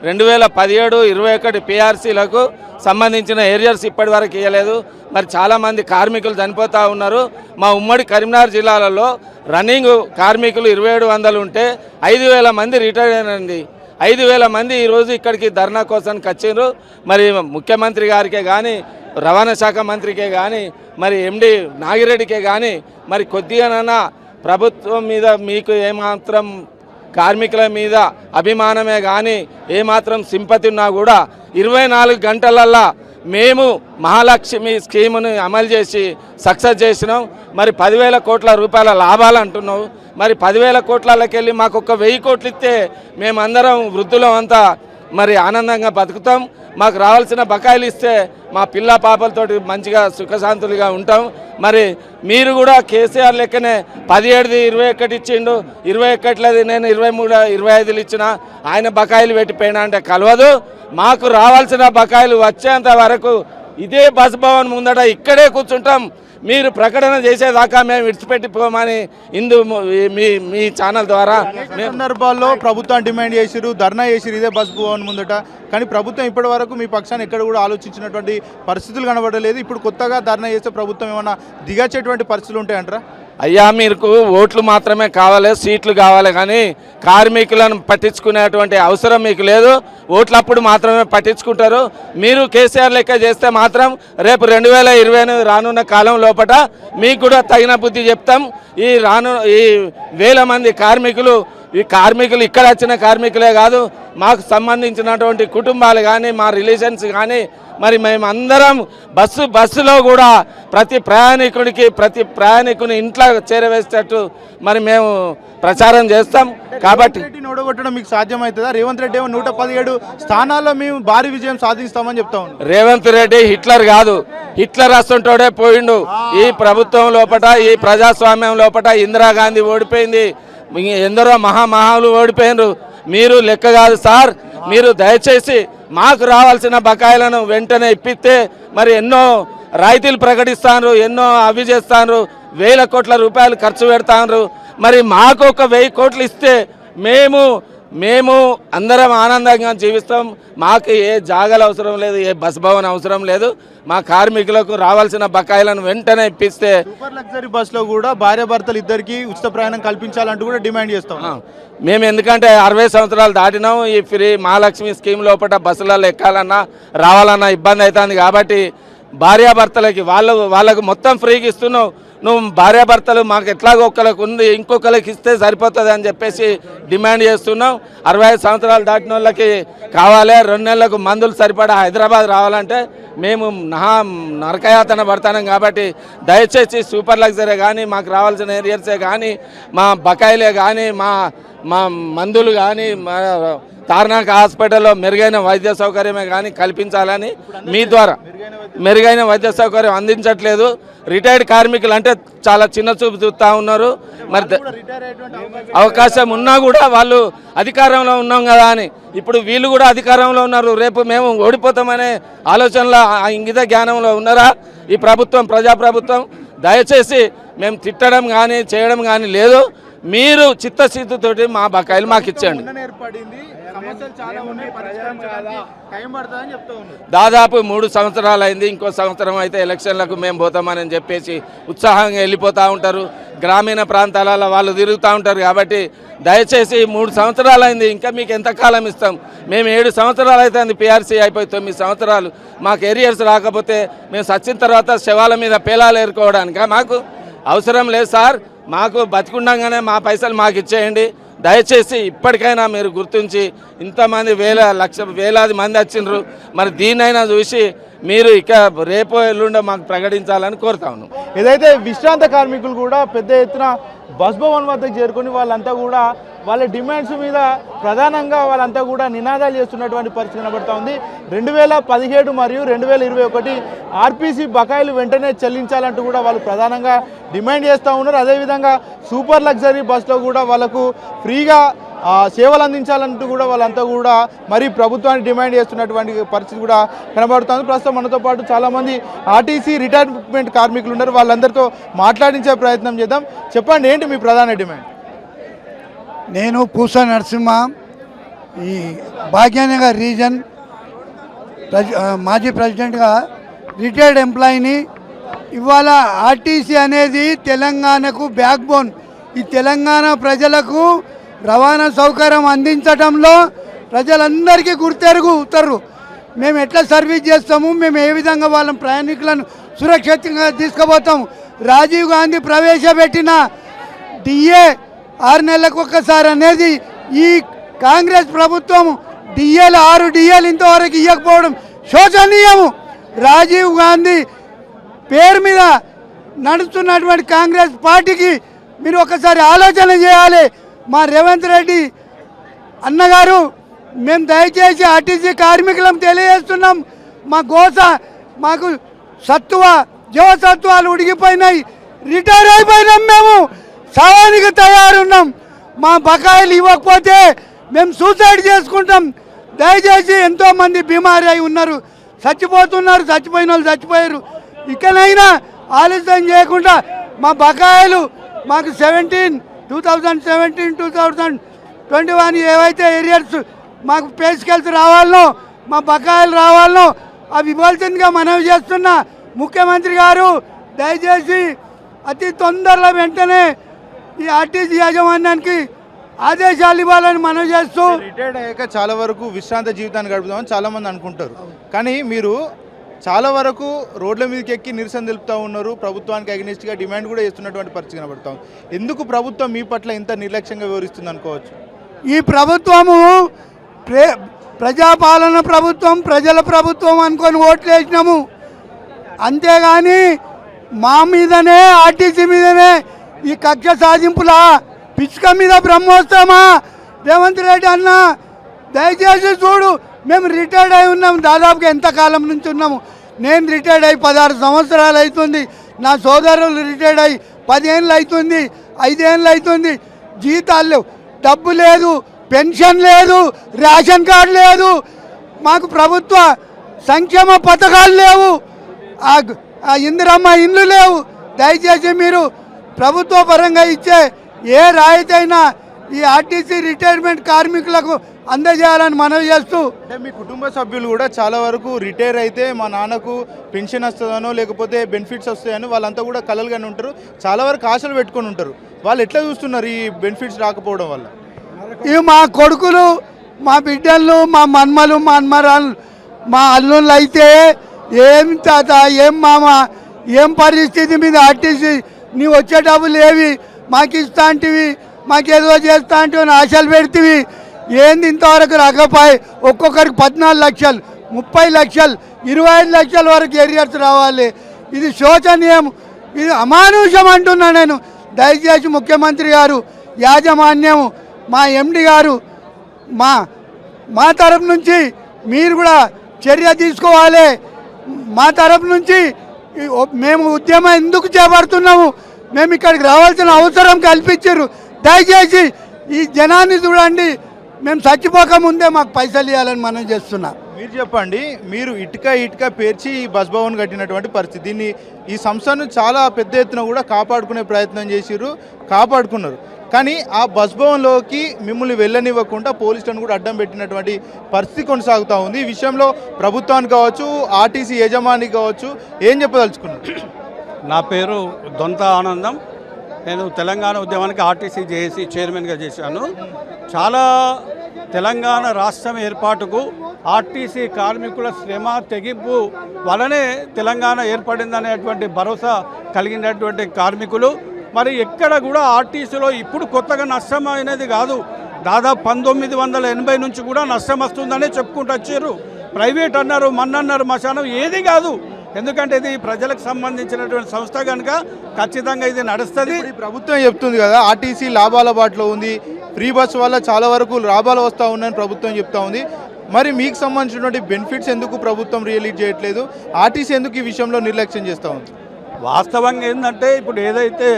2017, 21 పిఆర్సీలకు సంబంధించిన ఏరియర్స్ ఇప్పటి వరకు ఇవ్వలేదు. మరి చాలామంది కార్మికులు చనిపోతూ ఉన్నారు. మా ఉమ్మడి కరీంనగర్ జిల్లాలలో రన్నింగ్ కార్మికులు 2700 ఉంటే 5000 మంది రిటైర్ అయినండి. 5000 మంది ఈరోజు ఇక్కడికి ధర్నా కోసానికి వచ్చారు. మరి ముఖ్యమంత్రి గారికే కానీ, రవాణా శాఖ మంత్రికే కానీ, మరి ఎండి నాగిరెడ్డికే కానీ మరి కొద్దిగానైనా ప్రభుత్వం మీద మీకు ఏమాత్రం కార్మికుల మీద అభిమానమే కానీ ఏమాత్రం సింపతి ఉన్నా కూడా 24 గంటలల్లా మేము మహాలక్ష్మి స్కీముని అమలు చేసి సక్సెస్ చేసినాం. మరి 10,000 కోట్ల రూపాయల లాభాలు అంటున్నావు. మరి 10,000 కోట్లకి వెళ్ళి మాకు 1000 కోట్లు ఇస్తే మేమందరం వృద్ధులం అంతా మరి ఆనందంగా బతుకుతాం. మాకు రావాల్సిన బకాయిలు ఇస్తే మా పిల్ల పాపలతోటి మంచిగా సుఖశాంతులుగా ఉంటాం. మరి మీరు కూడా కేసీఆర్ లెక్కనే 17ది 21 ఇచ్చిండు, 21 నేను 23, 25 ఇచ్చిన, ఆయన బకాయిలు పెట్టిపోయినా అంటే కలవదు. మాకు రావాల్సిన బకాయిలు వచ్చేంత వరకు ఇదే బస్ భవన్ ముందట ఇక్కడే కూర్చుంటాం. మీరు ప్రకటన చేసేదాకా మేము విడిచిపెట్టిపోమని మీ ఛానల్ ద్వారా సందర్భాల్లో ప్రభుత్వం డిమాండ్ చేసిరు, ధర్నా చేసిరు ఇదే బస్ భవన్ ముందట. కానీ ప్రభుత్వం ఇప్పటి వరకు మీ పక్షాన్ని ఎక్కడ కూడా ఆలోచించినటువంటి పరిస్థితులు కనబడలేదు. ఇప్పుడు కొత్తగా ధర్నా చేస్తే ప్రభుత్వం ఏమైనా దిగచ్చేటువంటి పరిస్థితులు ఉంటాయంటారా? అయ్యా, మీకు ఓట్లు మాత్రమే కావాలి, సీట్లు కావాలి, కానీ కార్మికులను పట్టించుకునేటువంటి అవసరం మీకు లేదు. ఓట్లప్పుడు మాత్రమే పట్టించుకుంటారు. మీరు కేసీఆర్ లెక్క చేస్తే మాత్రం రేపు 2028 రానున్న కాలం లోపల మీకు కూడా తగిన బుద్ధి చెప్తాం. ఈ 1000 మంది కార్మికులు ఇక్కడ వచ్చిన కార్మికులే కాదు, మాకు సంబంధించినటువంటి కుటుంబాలు కానీ, మా రిలేషన్స్ కానీ, మరి మేమందరం బస్సులో కూడా ప్రతి ప్రయాణికుని ఇంట్లో చేరవేసేటట్టు మరి మేము ప్రచారం చేస్తాం. కాబట్టి ఓడగొట్టడం మీకు సాధ్యమవుతుందా? రేవంత్ రెడ్డి 117 స్థానాల్లో మేము భారీ విజయం సాధిస్తామని చెప్తా ఉన్నాం. రేవంత్ రెడ్డి హిట్లర్ కాదు, హిట్లర్ వస్తుంటోడే పోయిండు. ఈ ప్రభుత్వం లోపల, ఈ ప్రజాస్వామ్యం లోపల ఇందిరాగాంధీ ఓడిపోయింది, ఎందరో మహామహాలు ఓడిపోయినరు. మీరు లెక్క కాదు సార్. మీరు దయచేసి మాకు రావాల్సిన బకాయిలను వెంటనే ఇప్పిస్తే మరి ఎన్నో రాయితీలు ప్రకటిస్తాను, ఎన్నో అవి చేస్తాను, వేల కోట్ల రూపాయలు ఖర్చు పెడతాను. మరి మాకు ఒక 1000 కోట్లు ఇస్తే మేము అందరం ఆనందంగా జీవిస్తాం. మాకు ఏ జాగాలు అవసరం లేదు, ఏ బస్ భవన్ అవసరం లేదు. మా కార్మికులకు రావాల్సిన బకాయిలను వెంటనే ఇప్పిస్తే. సూపర్ లగ్జరీ బస్సులో కూడా భార్యాభర్తలు ఇద్దరికి ఉచిత ప్రయాణం కల్పించాలంటూ కూడా డిమాండ్ చేస్తాం. మేము ఎందుకంటే 60 సంవత్సరాలు దాటినాం. ఈ ఫ్రీ మహాలక్ష్మి స్కీమ్ లోపల బస్సులలో ఎక్కాలన్నా రావాలన్నా ఇబ్బంది అవుతుంది. కాబట్టి భార్యాభర్తలకి వాళ్ళకు మొత్తం ఫ్రీగా ఇస్తున్నావు. నువ్వు భార్యాభర్తలు మాకు ఎట్లాగో ఒక్కరికి ఉంది, ఇంకొకరికి ఇస్తే సరిపోతుంది అని చెప్పేసి డిమాండ్ చేస్తున్నాం. 65 సంవత్సరాలు దాటిన వాళ్ళకి కావాలి. 2 నెలలకు మందులు సరిపడా హైదరాబాద్ రావాలంటే మేము నరకయాతన పడతాం. కాబట్టి దయచేసి సూపర్ లగ్జరీ కానీ, మాకు రావాల్సిన ఏరియర్సే కానీ, మా బకాయిలే కానీ, మా మందులు కానీ, మా తార్నాక హాస్పిటల్లో మెరుగైన వైద్య సౌకర్యమే కానీ కల్పించాలని మీ ద్వారా మెరుగైన వైద్య సౌకర్యం అందించట్లేదు. రిటైర్డ్ కార్మికులు అంటే చాలా చిన్న చూపు చూస్తూ ఉన్నారు. మరి అవకాశం ఉన్నా కూడా వాళ్ళు అధికారంలో ఉన్నాం కదా అని, ఇప్పుడు వీళ్ళు కూడా అధికారంలో ఉన్నారు, రేపు మేము ఓడిపోతామనే ఆలోచనలో ఇంగిత జ్ఞానంలో ఉన్నారా ఈ ప్రభుత్వం, ప్రజాప్రభుత్వం? దయచేసి మేము తిట్టడం కానీ చేయడం కానీ లేదు. మీరు చిత్తశుద్ధితోటి మా బకాయిలు మాకు ఇచ్చేయండి. దాదాపు 3 సంవత్సరాలు అయింది. ఇంకో సంవత్సరం అయితే ఎలక్షన్లకు మేము పోతామని చెప్పేసి ఉత్సాహంగా వెళ్ళిపోతూ ఉంటారు. గ్రామీణ ప్రాంతాలలో వాళ్ళు తిరుగుతూ ఉంటారు. కాబట్టి దయచేసి 3 సంవత్సరాలు అయింది, ఇంకా మీకు ఎంతకాలం ఇస్తాం? మేము 7 సంవత్సరాలు అయితే పిఆర్సీ అయిపోయి 9 సంవత్సరాలు మాకు ఏరియర్స్ రాకపోతే మేము సచ్చిన తర్వాత శవాల మీద పేలాలు ఏరుకోవడానికా? మాకు అవసరం లేదు సార్. మాకు బతికుండగానే మా పైసలు మాకు ఇచ్చేయండి. దయచేసి ఇప్పటికైనా మీరు గుర్తించి, ఇంతమంది వేలాది మంది వచ్చిండ్రు, మరి దీన్నైనా చూసి మీరు ఇక రేపో ఎల్లుండో మాకు ప్రకటించాలని కోరుతా ఉన్నాం. ఏదైతే విశ్రాంత కార్మికులు కూడా పెద్ద ఎత్తున బస్ భవన్ వద్దకు చేరుకొని వాళ్ళంతా కూడా వాళ్ళ డిమాండ్స్ మీద ప్రధానంగా వాళ్ళంతా కూడా నినాదాలు చేస్తున్నటువంటి పరిస్థితి కనబడుతూ ఉంది. 2017 మరియు 2021 ఆర్పీసీ బకాయిలు వెంటనే చెల్లించాలంటూ కూడా వాళ్ళు ప్రధానంగా డిమాండ్ చేస్తూ ఉన్నారు. అదేవిధంగా సూపర్ లగ్జరీ బస్సులో కూడా వాళ్ళకు ఫ్రీగా సేవలు అందించాలంటూ కూడా వాళ్ళంతా కూడా మరి ప్రభుత్వాన్ని డిమాండ్ చేస్తున్నటువంటి పరిస్థితి కూడా కనబడుతుంది. ప్రస్తుతం మనతో పాటు చాలామంది ఆర్టీసీ రిటైర్మెంట్ కార్మికులు ఉన్నారు. వాళ్ళందరితో మాట్లాడించే ప్రయత్నం చేద్దాం. చెప్పండి, ఏంటి మీ ప్రధాన డిమాండ్? నేను పూసా నరసింహ, ఈ భాగ్యనగర్ రీజన్ మాజీ ప్రెసిడెంట్గా రిటైర్డ్ ఎంప్లాయీని. ఇవాళ ఆర్టీసీ అనేది తెలంగాణకు బ్యాక్ బోన్. ఈ తెలంగాణ ప్రజలకు రవాణా సౌకర్యం అందించడంలో ప్రజలందరికీ గుర్తెరుగుతారు. మేము ఎట్లా సర్వీస్ చేస్తాము, మేము ఏ విధంగా వాళ్ళ ప్రయాణికులను సురక్షితంగా తీసుకుపోతాము. రాజీవ్ గాంధీ ప్రవేశపెట్టిన డిఏ 6 నెలలకు ఒక్కసారి అనేది ఈ కాంగ్రెస్ ప్రభుత్వం డిఏలు 6 డిఏలు ఇంతవరకు ఇవ్వకపోవడం శోచనీయము. రాజీవ్ గాంధీ పేరు మీద నడుస్తున్నటువంటి కాంగ్రెస్ పార్టీకి మీరు ఒకసారి ఆలోచన చేయాలి. మా రేవంత్ రెడ్డి అన్నగారు, మేము దయచేసి ఆర్టీసీ కార్మికులను తెలియజేస్తున్నాం, మా గోస, మాకు జీవసత్వాలు ఉడిగిపోయినాయి, రిటైర్ అయిపోయినాం, మేము సవానికి తయారున్నాం. మా బకాయిలు ఇవ్వకపోతే మేము సూసైడ్ చేసుకుంటాం. దయచేసి ఎంతోమంది బీమారీ అయి ఉన్నారు, చచ్చిపోతున్నారు, చచ్చిపోయిన వాళ్ళు చచ్చిపోయారు. ఇకనైనా ఆలస్యం చేయకుండా మా బకాయిలు మాకు 2017, 2021 ఏవైతే ఏరియర్స్ మాకు పే స్కేల్స్ రావాలనో, మా బకాయిలు రావాలనో అవి ఇవ్వాల్సిందిగా మనవి చేస్తున్నా. ముఖ్యమంత్రి గారు దయచేసి అతి తొందరలో వెంటనే ఈ ఆర్టీసీ యాజమాన్యానికి ఆదేశాలు ఇవ్వాలని మనవి చేస్తూ, రిటైర్డ్ అయ్యాక చాలా వరకు విశ్రాంత జీవితాన్ని గడుపుతామని చాలామంది అనుకుంటారు. కానీ మీరు చాలా వరకు రోడ్ల మీదకి ఎక్కి నిరసన తెలుపుతూ ఉన్నారు, ప్రభుత్వానికి అగెనిస్ట్గా డిమాండ్ కూడా చేస్తున్నటువంటి పరిస్థితి కనబడతాం. ఎందుకు ప్రభుత్వం మీ పట్ల ఇంత నిర్లక్ష్యంగా వివరిస్తుంది అనుకోవచ్చు? ఈ ప్రభుత్వము ప్రజాపాలన ప్రభుత్వం, ప్రజల ప్రభుత్వం అనుకొని ఓట్లు వేసినాము. అంతేగాని మా మీదనే, ఆర్టీసీ మీదనే ఈ కక్ష సాధింపుల పిచ్చుక మీద బ్రహ్మోత్సవమా? రేవంత్ రెడ్డి అన్న దయచేసి చూడు, మేము రిటైర్డ్ అయి ఉన్నాం, దాదాపుగా ఎంతకాలం నుంచి ఉన్నాము. నేను రిటైర్డ్ అయ్యి 16 సంవత్సరాలు అవుతుంది. నా సోదరులు రిటైర్డ్ అయ్యి 10 ఏళ్ళు అవుతుంది, 5 ఏళ్ళు అవుతుంది. జీతాలు లేవు, డబ్బు లేదు, పెన్షన్ లేదు, రేషన్ కార్డు లేదు, మాకు ప్రభుత్వ సంక్షేమ పథకాలు లేవు, ఆ ఇందిరమ్మ ఇండ్లు లేవు. దయచేసి మీరు ప్రభుత్వ పరంగా ఇచ్చే ఏ రాయితీ అయినా ఈ ఆర్టీసీ రిటైర్మెంట్ కార్మికులకు అందజేయాలని మనవి చేస్తూ, అంటే మీ కుటుంబ సభ్యులు కూడా చాలా వరకు రిటైర్ అయితే మా నాన్నకు పెన్షన్ వస్తుందనో లేకపోతే బెనిఫిట్స్ వస్తాయని వాళ్ళంతా కూడా కలలుగానే ఉంటారు, చాలా వరకు ఆశలు పెట్టుకొని ఉంటారు. వాళ్ళు ఎట్లా చూస్తున్నారు ఈ బెనిఫిట్స్ రాకపోవడం వల్ల? ఇవి మా కొడుకులు, మా బిడ్డలు, మా మన్మలు, మా అన్మరాలు, మా అల్లుళ్ళు అయితే ఏం తాత, ఏం మామ, ఏం పరిస్థితి మీద ఆర్టీసీ నీ వచ్చే డబ్బులు ఏవి మాకు ఇస్తా అంటివి, మాకేదో చేస్తా అంటే ఆశలు పెడితివి, ఏంది ఇంతవరకు రాకపోయి. ఒక్కొక్కరికి 14 లక్షలు, 30 లక్షలు, 25 లక్షల వరకు ఏరియర్స్ రావాలి. ఇది శోచనీయం, ఇది అమానుషం అంటున్నా నేను. దయచేసి ముఖ్యమంత్రి గారు, యాజమాన్యం, మా ఎండి గారు, మా తరపు నుంచి మీరు కూడా చర్య తీసుకోవాలి. మా తరపు నుంచి మేము ఉద్యమం ఎందుకు చేపడుతున్నాము, మేము ఇక్కడికి రావాల్సిన అవసరం కల్పించారు. దయచేసి ఈ జనాన్ని చూడండి, మేము చచ్చిపోక ముందే మాకు పైసలు ఇవ్వాలని మనం చేస్తున్నాం. మీరు చెప్పండి, మీరు ఇటుక పేర్చి ఈ బస్ భవన్ కట్టినటువంటి పరిస్థితి, దీన్ని ఈ సంస్థను చాలా పెద్ద ఎత్తున కూడా కాపాడుకునే ప్రయత్నం చేసిర్రు, కాపాడుకున్నారు. కానీ ఆ బస్ భవన్లోకి మిమ్మల్ని వెళ్ళనివ్వకుండా పోలీసులను కూడా అడ్డం పెట్టినటువంటి పరిస్థితి కొనసాగుతూ ఉంది. ఈ విషయంలో ప్రభుత్వానికి కావచ్చు, ఆర్టీసీ యజమానికి కావచ్చు, ఏం చెప్పదలుచుకున్నారు? నా పేరు దొంత ఆనందం. నేను తెలంగాణ ఉద్యమానికి ఆర్టీసీ జేఏసీ చైర్మన్గా చేశాను. చాలా తెలంగాణ రాష్ట్రం ఏర్పాటుకు ఆర్టీసీ కార్మికుల శ్రమ తెగింపు వలనే తెలంగాణ ఏర్పడిందనేటువంటి భరోసా కలిగినటువంటి కార్మికులు. మరి ఎక్కడ కూడా ఆర్టీసీలో ఇప్పుడు కొత్తగా నష్టం అనేది కాదు, దాదాపు 1980 నుంచి కూడా నష్టం వస్తుందనే చెప్పుకుంటూ వచ్చారు. ప్రైవేట్ అన్నారు, మన్నన్నారు, మశానం ఏది కాదు. ఎందుకంటే ఇది ప్రజలకు సంబంధించినటువంటి సంస్థ కనుక ఖచ్చితంగా ఇది నడుస్తుంది. ప్రభుత్వం చెప్తుంది కదా ఆర్టీసీ లాభాల బాటలో ఉంది, ఫ్రీ బస్ వల్ల చాలా వరకు లాభాలు వస్తూ ఉన్నాయని ప్రభుత్వం చెప్తా ఉంది. మరి మీకు సంబంధించినటువంటి బెనిఫిట్స్ ఎందుకు ప్రభుత్వం రిలీజ్ చేయట్లేదు? ఆర్టీసీ ఎందుకు ఈ విషయంలో నిర్లక్ష్యం చేస్తూ ఉంది? వాస్తవంగా ఏంటంటే ఇప్పుడు ఏదైతే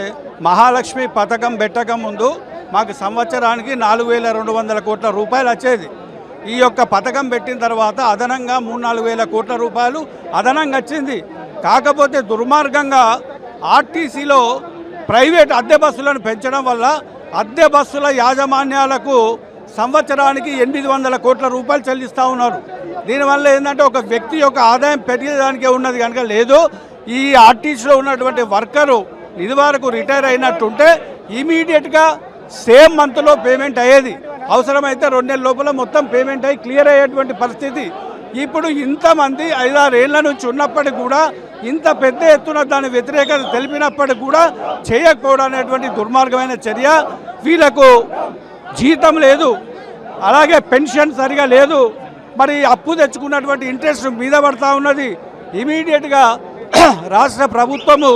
మహాలక్ష్మి పథకం పెట్టక ముందు మాకు సంవత్సరానికి 4,200 కోట్ల రూపాయలు వచ్చేది. ఈ యొక్క పథకం పెట్టిన తర్వాత అదనంగా 3-4 వేల కోట్ల రూపాయలు అదనంగా వచ్చింది. కాకపోతే దుర్మార్గంగా ఆర్టీసీలో ప్రైవేట్ అద్దె బస్సులను పెంచడం వల్ల అద్దె బస్సుల యాజమాన్యాలకు సంవత్సరానికి 800 కోట్ల రూపాయలు చెల్లిస్తూ ఉన్నారు. దీనివల్ల ఏంటంటే ఒక వ్యక్తి యొక్క ఆదాయం పెరిగేదానికే ఉన్నది కనుక లేదు. ఈ ఆర్టీసీలో ఉన్నటువంటి వర్కరు ఇది వరకు రిటైర్ అయినట్టుంటే ఇమీడియట్గా సేమ్ మంత్లో పేమెంట్ అయ్యేది, అవసరమైతే 2 నెలల లోపల మొత్తం పేమెంట్ అయ్యి క్లియర్ అయ్యేటువంటి పరిస్థితి. ఇప్పుడు ఇంతమంది 5-6 ఏళ్ల నుంచి ఉన్నప్పటికీ కూడా ఇంత పెద్ద ఎత్తున దాని వ్యతిరేకత తెలిపినప్పటికీ కూడా చేయకపోవడం అనేటువంటి దుర్మార్గమైన చర్య. వీళ్ళకు జీతం లేదు, అలాగే పెన్షన్ సరిగా లేదు, మరి అప్పు తెచ్చుకున్నటువంటి ఇంట్రెస్ట్ మీద పడతా ఉన్నది. ఇమీడియట్గా రాష్ట్ర ప్రభుత్వము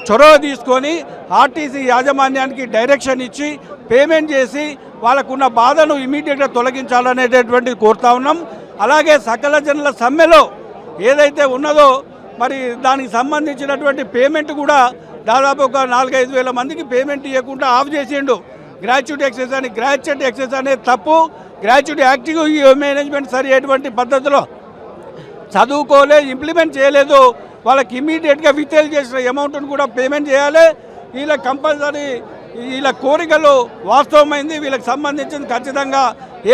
చొరవ తీసుకొని ఆర్టీసీ యాజమాన్యానికి డైరెక్షన్ ఇచ్చి పేమెంట్ చేసి వాళ్ళకున్న బాధను ఇమీడియట్గా తొలగించాలనేటటువంటిది కోరుతా ఉన్నాం. అలాగే సకల జనుల సమ్మెలో ఏదైతే ఉన్నదో మరి దానికి సంబంధించినటువంటి పేమెంట్ కూడా దాదాపు ఒక 4-5 వేల మందికి పేమెంట్ ఇవ్వకుండా ఆఫ్ చేసిండు. గ్రాట్యుటీ ఎక్సెస్ అని, గ్రాట్యుటీ ఎక్సెస్ అనేది తప్పు. గ్రాట్యుటీ యాక్టివ్ మేనేజ్మెంట్ సరి అటువంటి పద్ధతిలో చదువుకోలే, ఇంప్లిమెంట్ చేయలేదు. వాళ్ళకి ఇమీడియట్గా విత్డ్రాల్ చేసిన అమౌంట్ను కూడా పేమెంట్ చేయాలి. వీళ్ళ కంపల్సరీ వీళ్ళ కోరికలు వాస్తవమైంది, వీళ్ళకి సంబంధించింది ఖచ్చితంగా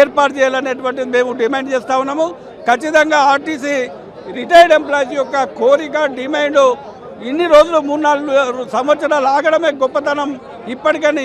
ఏర్పాటు చేయాలనేటువంటిది మేము డిమాండ్ చేస్తూ ఉన్నాము. ఖచ్చితంగా ఆర్టీసీ రిటైర్డ్ ఎంప్లాయీస్ యొక్క కోరిక, డిమాండ్ ఇన్ని రోజులు 3-4 సంవత్సరాలు ఆగడమే గొప్పతనం. ఇప్పటికైనా